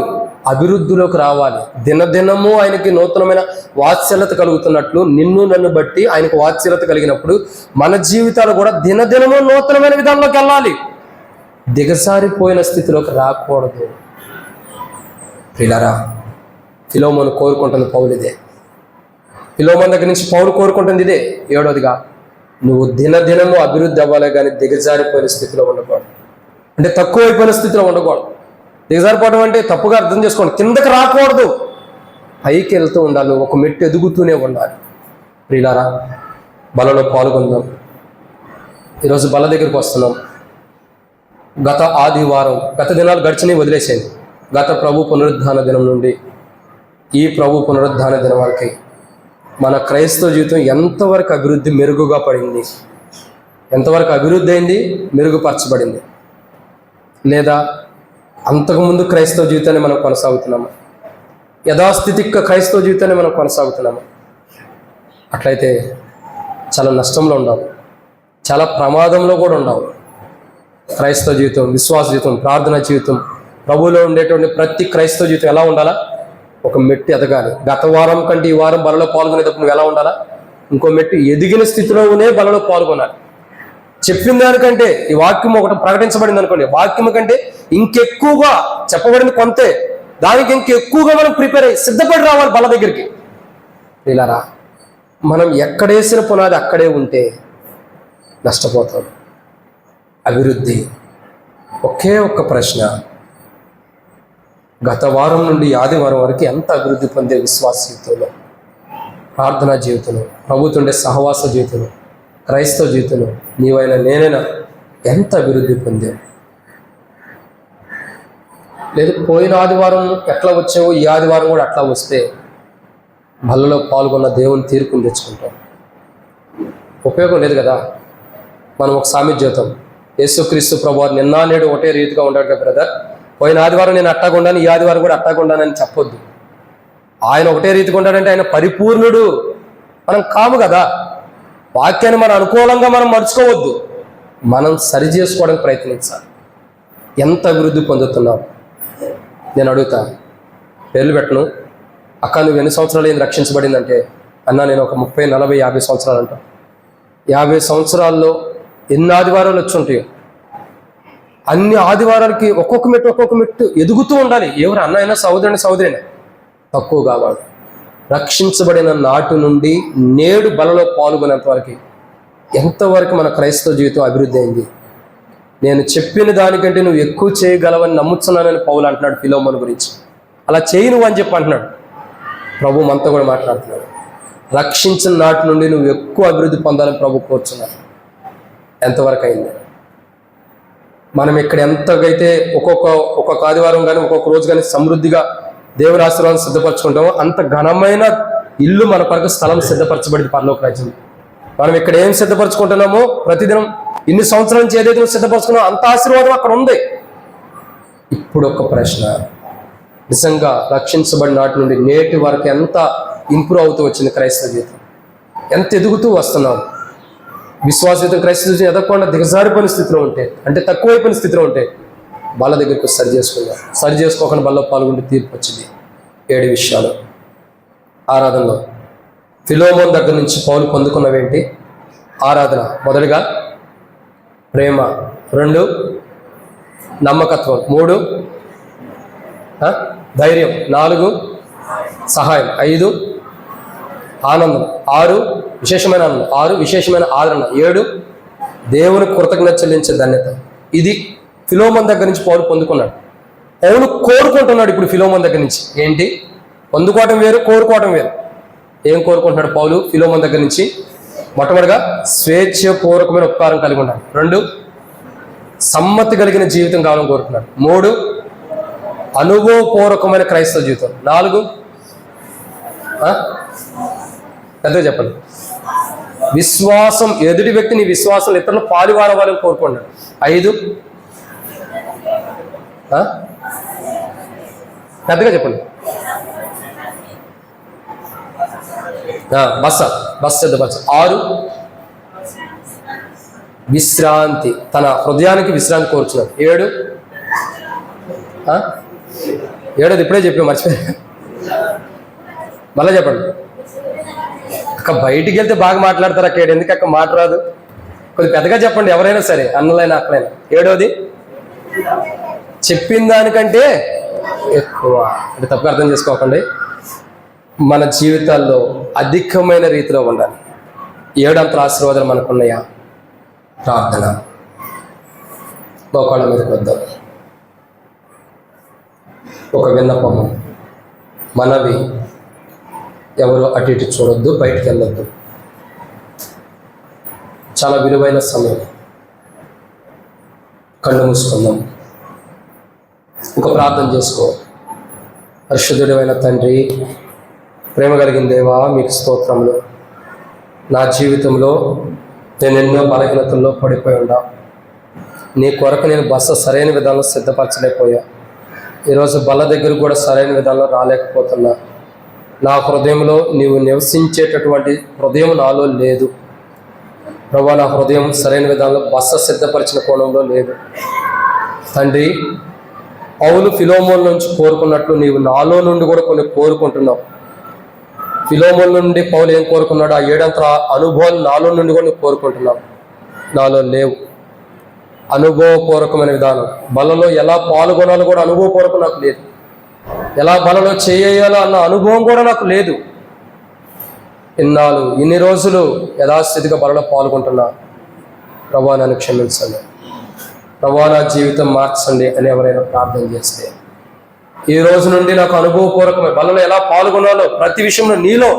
అభివృద్ధిలోకి రావాలి. దినదినము ఆయనకి నూతనమైన వాత్సల్యత కలుగుతున్నట్లు నిన్ను నన్ను బట్టి ఆయనకు వాత్సల్యత కలిగినప్పుడు మన జీవితాలు కూడా దినదినము నూతనమైన విధానంలోకి వెళ్ళాలి. దిగసారిపోయిన స్థితిలోకి రాకూడదు. ప్రియులారా, ఫిలోమోను కోరుకుంటుంది పౌలు ఇదే. ఫిలోమోను దగ్గర నుంచి పౌలు కోరుకుంటుంది ఇదే. 7వదిగా, నువ్వు దినదినము అభివృద్ధి అవ్వాలి, కానీ దిగజారిపోయిన స్థితిలో ఉండకూడదు. అంటే తక్కువైపోయిన స్థితిలో ఉండకూడదు. దిగజారిపోవడం అంటే తప్పుగా అర్థం చేసుకోండి. కిందకి రాకూడదు, పైకి వెళ్తూ ఉండాలి. ఒక మెట్టు ఎదుగుతూనే ఉండాలి. ప్రియులారా, బలలో పాల్గొందాం. ఈరోజు బల దగ్గరికి వస్తున్నాం. గత ఆదివారం, గత దినాలు గడిచినవి వదిలేసేయండి. గత ప్రభు పునరుద్ధాన దినం నుండి ఈ ప్రభు పునరుద్ధాన దినం వరకు మన క్రైస్తవ జీవితం ఎంతవరకు అభివృద్ధి మెరుగుగా పడింది? ఎంతవరకు అభివృద్ధి అయింది, మెరుగుపరచబడింది? లేదా అంతకుముందు క్రైస్తవ జీవితాన్ని మనం కొనసాగుతున్నాము? యథాస్థితిక క్రైస్తవ జీవితాన్ని మనం కొనసాగుతున్నాము? అట్లయితే చాలా నష్టంలో ఉండాలి, చాలా ప్రమాదంలో కూడా ఉండాలి. క్రైస్తవ జీవితం, విశ్వాస జీవితం, ప్రార్థన జీవితం, ప్రభువులో ఉండేటువంటి ప్రతి క్రైస్తవ జీవితం ఎలా ఉండాలా? ఒక మెట్టు ఎదగాలి. గత వారం కంటే ఈ వారం బలలో పాల్గొనేటప్పుడు నువ్వు ఎలా ఉండాలా? ఇంకో మెట్టు ఎదిగిన స్థితిలోనే బలలో పాల్గొనాలి. చెప్పిన దానికంటే, ఈ వాక్యం ఒకటి ప్రకటించబడింది అనుకోండి, వాక్యం కంటే ఇంకెక్కువగా చెప్పబడింది కొంతే, దానికి ఇంకెక్కువగా మనం ప్రిపేర్ అయ్యి సిద్ధపడి రావాలి బల దగ్గరికి. ఇలారా, మనం ఎక్కడేసిన పునాది అక్కడే ఉంటే నష్టపోతాం. అభివృద్ధి. ఒకే ఒక్క ప్రశ్న, గత వారం నుండి ఆదివారం వరకు ఎంత అభివృద్ధి పొందే విశ్వాస జీవితంలో, ప్రార్థనా జీవితంలో, ప్రభుత్వండే సహవాస జీవితంలో, క్రైస్తవ జీవితంలో నీవైనా నేనైనా ఎంత అభివృద్ధి పొందే? లేదు పోయిన ఆదివారం ఎట్లా వచ్చావో ఈ ఆదివారం కూడా అట్లా వస్తే బలలో పాల్గొన్న దేవుని తీర్పుని తెచ్చుకుంటాం. ఉపయోగం లేదు కదా. మనం ఒక సామెత జీవితం, యేసుక్రీస్తు ప్రభువు నిన్న నేడు ఒకటే రీతిగా ఉంటాడు కదా బ్రదర్. పోయిన ఆదివారం నేను అట్టాగుండాను, ఈ ఆదివారం కూడా అట్టాగుండానని చెప్పొద్దు. ఆయన ఒకటే రీతిగా ఉంటాడంటే ఆయన పరిపూర్ణుడు, మనం కాము కదా. వాక్యాన్ని మనం అనుకూలంగా మనం మర్చుకోవద్దు, మనం సరి చేసుకోవడానికి ప్రయత్నించాలి. ఎంత అభివృద్ధి పొందుతున్నావు? నేను అడుగుతా, పేర్లు పెట్టను. అక్క నువ్వు ఎన్ని సంవత్సరాలు ఏం రక్షించబడిందంటే, అన్న నేను ఒక 30, 40, 50 సంవత్సరాలు అంట. 50 సంవత్సరాల్లో ఎన్ని ఆదివారాలు వచ్చి ఉంటాయో, అన్ని ఆదివారాలకి ఒక్కొక్క మెట్టు ఎదుగుతూ ఉండాలి. ఎవరు అన్న అయినా సహోదరైనా తక్కువ కావాలి. రక్షించబడిన నాటి నుండి నేడు బలలో పాల్గొనేంత వరకు ఎంతవరకు మన క్రైస్తవ జీవితం అభివృద్ధి అయింది? నేను చెప్పిన దానికంటే నువ్వు ఎక్కువ చేయగలవని నమ్ముతున్నానని పౌలు అంటున్నాడు ఫిలోమోను గురించి. అలా చేయి నువ్వు అని చెప్పి అంటున్నాడు. ప్రభు మనతో కూడా మాట్లాడుతున్నాడు. రక్షించిన నాటి నుండి నువ్వు ఎక్కువ అభివృద్ధి పొందాలని ప్రభు కోరుచున్నాడు. ఎంతవరకు అయింది? మనం ఇక్కడ ఎంతకైతే ఒక్కొక్క ఆదివారం కానీ ఒక్కొక్క రోజు కానీ సమృద్ధిగా దేవుని ఆశీర్వాదం సిద్ధపరచుకుంటామో అంత ఘనమైన ఇల్లు మన కొరకు స్థలం సిద్ధపరచబడింది పరలోక రాజ్యం. మనం ఇక్కడ ఏం సిద్ధపరచుకుంటున్నామో ప్రతిదినం ఇన్ని సంవత్సరాల నుంచి ఏదైతే సిద్ధపరచుకున్నామో అంత ఆశీర్వాదం అక్కడ ఉంది. ఇప్పుడు ఒక ప్రశ్న, నిజంగా రక్షించబడిన నాటి నుండి నేటి వరకు ఎంత ఇంప్రూవ్ అవుతూ వచ్చింది క్రైస్తవ జీవితం? ఎంత ఎదుగుతూ వస్తున్నాం? విశ్వాస జీవితం క్రైస్తవ జీవితం ఎదగకుండా దిగజారిపోయిన స్థితిలో ఉంటే, అంటే తక్కువైపోయిన స్థితిలో ఉంటే బల్ల దగ్గరికి సరి చేసుకుందాం. సరి చేసుకోకుండా బల్లో పాల్గొంటే తీర్పు వచ్చింది. 7 విషయాలు ఆరాధనలో ఫిలోమోన్ దగ్గర నుంచి పౌలు పొందుకున్నవేంటి? ఆరాధన. మొదటిగా ప్రేమ, 2 నమ్మకత్వం, 3 ధైర్యం, 4 సహాయం, 5 ఆనందం, 6 విశేషమైన ఆనందం, 6 విశేషమైన ఆదరణ, 7 దేవుని కృతజ్ఞత చెల్లించే ధన్యత. ఇది ఫిలోమోన్ దగ్గర నుంచి పౌలు పొందుకున్నాడు. పౌలు కోరుకుంటున్నాడు ఇప్పుడు ఫిలోమోన్ దగ్గర నుంచి. ఏంటి? పొందుకోవటం వేరు, కోరుకోవటం వేరు. ఏం కోరుకుంటున్నాడు పౌలు ఫిలోమోన్ దగ్గర నుంచి? మొట్టమొదటిగా స్వేచ్ఛపూర్వకమైన ఉపకారం కలిగి ఉండాలి. 2 సమ్మతి కలిగిన జీవితం కావాలని కోరుకున్నాడు. 3 అనుభవపూర్వకమైన క్రైస్తవ జీవితం. 4 పెద్దగా చెప్పండి, విశ్వాసం, ఎదుటి వ్యక్తిని విశ్వాసం ఇతరులు పాలువారవాలని కోరుకున్నాడు. 5 పెద్దగా చెప్పండి, బస్ 6 విశ్రాంతి, తన హృదయానికి విశ్రాంతి కోరుచున్నాడు. 7 ఇప్పుడే చెప్పి మర్చిపోయా, మళ్ళీ చెప్పండి. అక్క బయటికి వెళ్తే బాగా మాట్లాడతారు అక్క, ఎందుకు అక్క మాట రాదు? కొద్ది పెద్దగా చెప్పండి, ఎవరైనా సరే, అన్నలైనా అక్కలైనా. 7 చెప్పిన దానికంటే ఎక్కువ. అంటే తప్పుగా అర్థం చేసుకోకండి, మన జీవితాల్లో అధికమైన రీతిలో ఉండాలి. 7 అంతల ఆశీర్వాదాలు మనకున్నాయా? ప్రార్థన. మోకాళ్ళ మీదకి వద్దాం. ఒక విన్నపము, మనవి, ఎవరు అటు ఇటు చూడొద్దు, బయటికి వెళ్ళొద్దు. చాలా విలువైన సమయం. కళ్ళు మూసుకుందాం, ఒక ప్రార్థన చేసుకో. పరిశుద్ధుడైన తండ్రి, ప్రేమ కలిగిన దేవా, మీకు స్తోత్రములు. నా జీవితంలో నేను ఎన్నో బలహీనతల్లో పడిపోయి ఉన్నా. నీ కొరకు నేను బస్సు సరైన విధానంలో సిద్ధపరచలేకపోయా. ఈరోజు బల్ల దగ్గర కూడా సరైన విధానంలో రాలేకపోతున్నా. నా హృదయంలో నీవు నివసించేటటువంటి హృదయం నాలో లేదు ప్రభా. నా హృదయం సరైన విధానంలో బస్సు సిద్ధపరిచిన కోణంలో లేదు తండ్రి. పౌలు ఫిలోమోన్ నుంచి కోరుకున్నట్లు నీవు నాలో నుండి కూడా కొన్ని కోరుకుంటున్నావు. ఫిలోమోన్ నుండి పౌలు ఏం కోరుకున్నాడు? ఆ 7 అంతల అనుభవాలు నాలో నుండి కూడా నువ్వు కోరుకుంటున్నావు. నాలో లేవు. అనుభవపూర్వకమైన విధానం, బలలో ఎలా పాల్గొనాలో కూడా అనుభవపూర్వకం నాకు లేదు. ఎలా బలలో చేయాలో అన్న అనుభవం కూడా నాకు లేదు. ఇన్ని రోజులు యథాస్థితిగా బలలో పాల్గొంటున్నా. ప్రభా నన్ను క్షమించండి, ప్రభా నా జీవితం మార్చండి అని ఎవరైనా ప్రార్థన చేస్తే, ఈ రోజు నుండి నాకు అనుభవపూర్వకమైన బలలో ఎలా పాల్గొనాలో ప్రతి విషయంలో, నీలో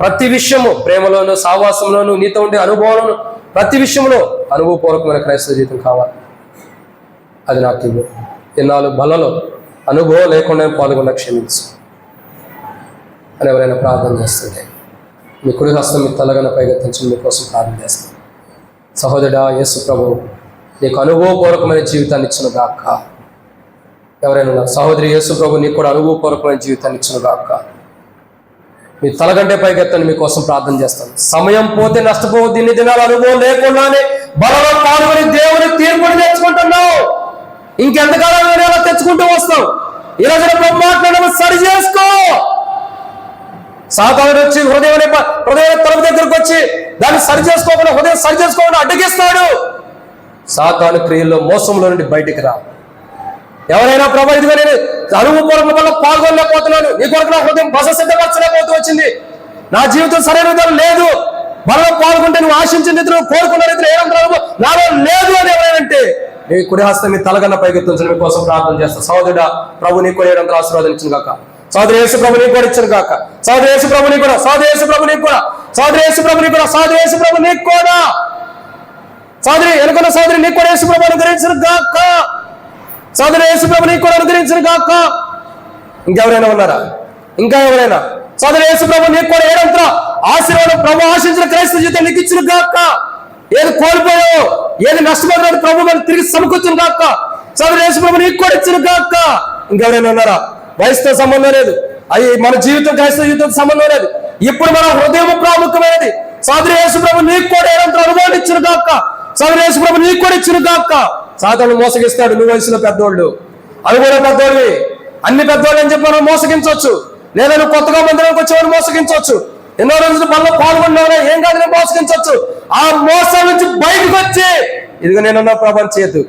ప్రతి విషయము, ప్రేమలోను, సావాసంలోను, నీతో ఉండే అనుభవాలను ప్రతి విషయంలో అనుభవపూర్వకమైన క్రైస్తవ జీవితం కావాలి. అది నాకు ఇవ్వు. ఇన్నాళ్ళు బలలో అనుభవం లేకుండా పాల్గొన్న క్షమించు అని ఎవరైనా ప్రార్థన చేస్తుంటే, మీ కుడి హస్తం మీ తలగన పైకెత్తించి మీకోసం ప్రార్థన చేస్తాను. సహోదరుడా, యేసు ప్రభు నీకు అనుభవపూర్వకమైన జీవితాన్ని ఇచ్చిన గాక. ఎవరైనా సహోదరి, యేసు ప్రభు నీకు కూడా అనుభవపూర్వకమైన జీవితాన్ని ఇచ్చిన గాక. మీ తలగంటే పైకెత్తని మీకోసం ప్రార్థన చేస్తాను. సమయం పోతే నష్టపోవద్దు. ఇన్ని దినాలు అనుభవం లేకుండానే బలలో పాల్గొని దేవుని తీర్పుని తెచ్చుకుంటున్నావు. ఇంకెంతకాలం ఎలా తెచ్చుకుంటూ వస్తావు? ఈరోజు ప్రభు మాట్లాడడం సరి చేసుకో. సాతానుడు వచ్చి హృదయం తలుపు దగ్గరకు వచ్చి దాన్ని సరి చేసుకోకుండా, హృదయం సరి చేసుకోకుండా అడ్డగిస్తాడు. సాతాను క్రియల్లో మోసంలో నుండి బయటికి రా. ఎవరైనా ప్రభు ఇదిగా నేను అనుభవపూర్వకం వల్ల పాల్గొనలేకపోతున్నాను, నీ కొరకు నా హృదయం బస సిద్ధపరచలేకపోతూ వచ్చింది, నా జీవితం సరైన విధానం లేదు, బలలో పాల్గొంటే నువ్వు ఆశించిన రీతిలో కోరుకున్న రీతిలో ఏమంటారు నాలో లేదు అని ఎవరైనంటే, నీ కుడి హస్తం మీ తలగన్న పైకెత్తించడం మీకోసం ప్రార్థన చేస్తాను. సహోదరుడా, ప్రభు నీకు కూడా ఏడంతా ఆశీర్వాదం ఇచ్చిన కాక. సహోదరు యేసు ప్రభు నీకు కూడా ఇచ్చిన కాక. సహోదరు యేసు ప్రభు నీకు కూడా, సహోదరు యేసు ప్రభు నీకు కూడా, సహోదరు యేసు ప్రభు నీకు కూడా, సహోదరు యేసు ప్రభు నీకు కూడా, సహోదరి ఎనుకున్న సహోదరి నీకు కూడా యేసు ప్రభు అనుగ్రహించిన గాక. సహోదరు యేసు ప్రభు నీకు కూడా అనుగ్రహించిన గాక. ఇంకెవరైనా ఉన్నారా? ఇంకా ఎవరైనా? సహోదరు యేసు ప్రభు నీకు కూడా ఏడంతా ఆశీర్వాదం, ప్రభు ఆశించిన క్రైస్తవ జీవితం నీకు ఇచ్చిన గాక. ఏది కోల్పోయావు, ఏది నష్టపోతున్నాడు ప్రభు మనం తిరిగి సమకూర్చిన గాక. సహోదరు యేసు ప్రభు నీకు కూడా ఇచ్చిన గాక. ఇంకెవరైనా ఉన్నారా? వయసుతో సంబంధం లేదు, అది మన జీవితం క్రైస్తవ జీవితంతో సంబంధం లేదు. ఇప్పుడు మన హృదయం ప్రాముఖ్యమైనది. సోదరి యేసు ప్రభు నీకు కూడా ఏడంతల అనుభవం ఇచ్చిన గాక. సోదరి యేసు ప్రభు నీకు కూడా ఇచ్చిన గాక. సాతాను మోసగిస్తాడు. నువ్వు వయసులో పెద్దోళ్ళు, అవి కూడా పెద్దోళ్ళవి. అన్ని పెద్దోళ్ళు అని చెప్పి మనం మోసగించవచ్చు. లేదా నువ్వు కొత్తగా మందిరానికి వచ్చేవాడు మోసగించవచ్చు. ఎన్నో రోజులు పనులు పాల్గొన్నావు, ఏం కాదు నేను మోసగించవచ్చు. ఆ మోసం నుంచి బయటకు వచ్చి ఇదిగో నేనున్న ప్రభావం చేతు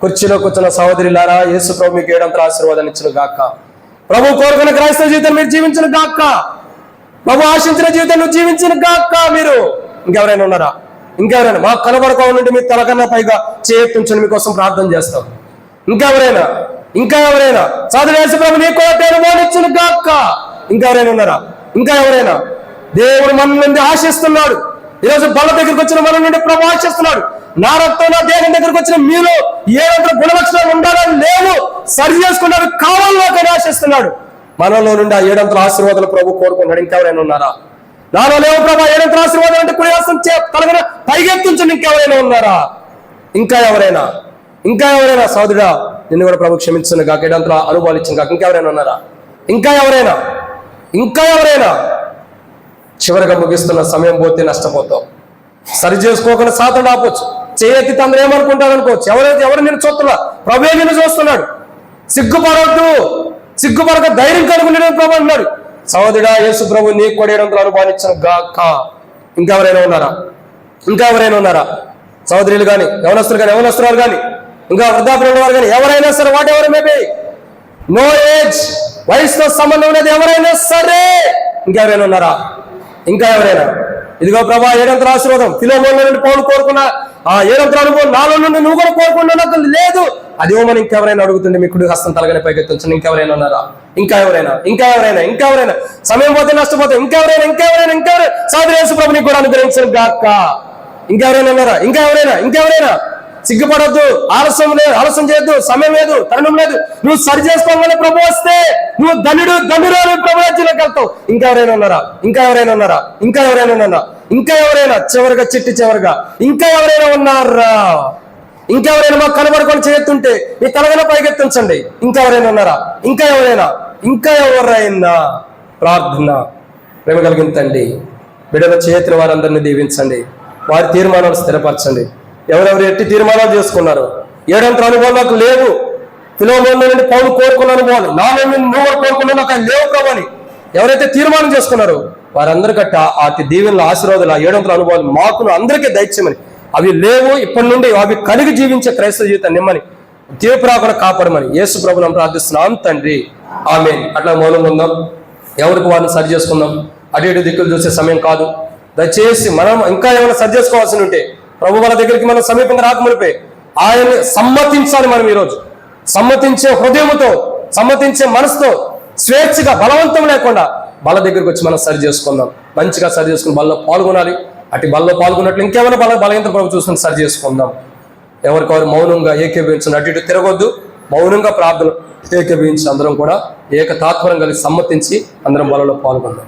కుర్చీలో కూర్చున్న సహోదరులారా, యేసు ప్రభు మీకు ఏడంతల ఆశీర్వాదాన్ని ఇచ్చిన గాక. ప్రభు కోరుకున్న క్రైస్తవ జీవితం మీరు జీవించిన గాక. ప్రభు ఆశించిన జీవితం నువ్వు జీవించిన గాక. మీరు ఇంకెవరైనా ఉన్నారా? ఇంకెవరైనా? మాకు కనబడుకోవాలంటే మీరు తలకన్నా పైగా చేతుంచండి, మీకోసం ప్రార్థన చేస్తాం. ఇంకెవరైనా? ఇంకా ఎవరైనా? సోదరి యేసు ప్రభు నీకు అనుభవం ఇచ్చిన గాక. ఇంకెవరైనా ఉన్నారా? ఇంకా ఎవరైనా? దేవుడు మన నుండి ఆశిస్తున్నాడు. ఈరోజు బల దగ్గరికి వచ్చిన మన నుండి ప్రభు ఆశిస్తున్నాడు. నా రక్తం నా దేహం దగ్గరికి వచ్చిన మీలో ఏడంతల గుణలక్షణాలు ఉండాలని లేవు, సరి చేసుకున్నవి కావాలని ఆశిస్తున్నాడు. మనలో నుండి ఆ ఏడంతల ఆశీర్వాదాలు ప్రభు కోరుకున్నాడు. ఇంకెవరైనా ఉన్నారా? నాలో లేవు ప్రభు ఏడంతల ఆశీర్వాదం అంటే కుడియాసం తలగన పైకెత్తుంచండి. ఇంకెవరైనా ఉన్నారా? ఇంకా ఎవరైనా? ఇంకా ఎవరైనా? సోదరుడా, నిన్ను కూడా ప్రభు క్షమించిన గాక, ఏడంతల అనుభవాలు ఇచ్చిన గాక. ఇంకెవరైనా ఉన్నారా? ఇంకా ఎవరైనా? ఇంకా ఎవరైనా? చివరిగా ముగిస్తున్న సమయం పోతే నష్టపోతావు. సరి చేసుకోకుండా సాతాను ఆపొచ్చు. చేయెత్తి తండ్రి ఏమనుకుంటాడు అనుకోవచ్చు. ఎవరు నిన్ను చూస్తున్నా? ప్రభువే నిన్ను చూస్తున్నాడు. సిగ్గుపడద్దు, సిగ్గుపడక ధైర్యం కలుగుని ప్రభు అన్నాడు. సహోదరుడా, యేసు ప్రభు నీకు కూడా ఏడంతల అనుభవాలు ఇచ్చిన గాక. ఇంకెవరైనా ఉన్నారా? ఇంకా ఎవరైనా ఉన్నారా? సహోదరులు కానీ, యవనస్తులు కానీ, యవనస్తురాలు కానీ, ఇంకా వృద్ధాప్యులు వారు కానీ, ఎవరైనా సరే, whatever maybe, no age, వయసుతో సంబంధం ఉన్నది ఎవరైనా సరే. ఇంకెవరైనా ఉన్నారా? ఇంకా ఎవరైనా? ఇదిగో ప్రభా ఏడంతల ఆశీర్వాదం ఫిలోమోను నుండి పౌలు కోరుకున్న ఆ ఏడంతల అనుభవం నాలో నుండి నువ్వు కూడా కోరుకున్నా నాకు లేదు. అదేమని ఇంకెవరైనా అడుగుతుంటే మీ కుడి హస్తం తలగని పైకెత్తుంచండి. ఇంకెవరైనా ఉన్నారా? ఇంకా ఎవరైనా? ఇంకా ఎవరైనా? ఇంకా ఎవరైనా? సమయం పోతే నష్టపోతే ఇంకెవరైనా? ఇంకెవరైనా? ఇంకెవరైనా? సోదరి యేసు ప్రభు నీకు కూడా అనుగ్రహించిన గాక. ఇంకెవరైనా ఉన్నారా? ఇంకా ఎవరైనా? ఇంకెవరైనా? సిగ్గుపడద్దు, ఆలస్యం లేదు, ఆలస్యం చేయొద్దు, సమయం లేదు, తరుణం లేదు. నువ్వు సరి చేసుకోవాలని ప్రభు వస్తే నువ్వు ధనురాలు ప్రభు రాజ్యంలోకి వెళ్తావు. ఇంకెవరైనా ఉన్నారా? ఇంకా ఎవరైనా ఉన్నారా? ఇంకా ఎవరైనా ఉన్నారా? ఇంకా ఎవరైనా? చివరిగా చివరిగా ఇంకా ఎవరైనా ఉన్నారా? ఇంకెవరైనా మాకు కనబడుకొని చేయొత్తుంటే మీ తలగన పైకెత్తించండి. ఇంకెవరైనా ఉన్నారా? ఇంకా ఎవరైనా? ఇంకా ఎవరైనా? ప్రార్థన. ప్రేమ కలిగించండి. బిడ్డల చేతుల వారందరినీ దీవించండి. వారి తీర్మానాలు స్థిరపరచండి. ఎవరెవరు ఎట్టి తీర్మానాలు చేసుకున్నారు? ఏడంతల అనుభవాలు నాకు లేవు. ఫిలోమోను నుండి పౌలు కోరుకున్న అనుభవాలు నాలో నువ్వు కోరుకున్నా నాకు లేవు ప్రభు అని ఎవరైతే తీర్మానం చేసుకున్నారో వారందరికట్ట అతి దీవెనల ఆశీర్వాదాలు, ఆ ఏడంతల అనుభవాలు మాకును అందరికీ దయచేయమని, అవి లేవు ఇప్పటి నుండి అవి కలిగి జీవించే క్రైస్తవ జీవితం నిమ్మని తీర్పురాకుండా కాపాడమని యేసు ప్రభువును ప్రార్థిస్తున్నాం తండ్రి. ఆమేన్. అట్లా మౌనంగా ఉందాం. ఎవరికి వారిని సరి చేసుకుందాం. అటు ఇటు దిక్కులు చూసే సమయం కాదు. దయచేసి మనం ఇంకా ఏమైనా సరి చేసుకోవాల్సి ఉంటే ప్రభు వాళ్ళ దగ్గరికి మనం సమీపంగా రాకమునిపే ఆయన్ని సమ్మతించాలి. మనం ఈరోజు సమ్మతించే హృదయంతో, సమ్మతించే మనసుతో, స్వేచ్ఛగా, బలవంతం లేకుండా బల దగ్గరికి వచ్చి మనం సరి చేసుకుందాం. మంచిగా సరి చేసుకుని బలలో పాల్గొనాలి. అటు బలలో పాల్గొన్నట్లు ఇంకేమైనా బలహీనత ప్రభు చూసుకుని సరి చేసుకుందాం. ఎవరికెవరు మౌనంగా ఏకీభవించండి. అటు ఇటు తిరగొద్దు. మౌనంగా ప్రార్థన ఏకీభవించి అందరం కూడా ఏకతాత్పరం కలిసి సమ్మతించి అందరం బలలో పాల్గొందాం.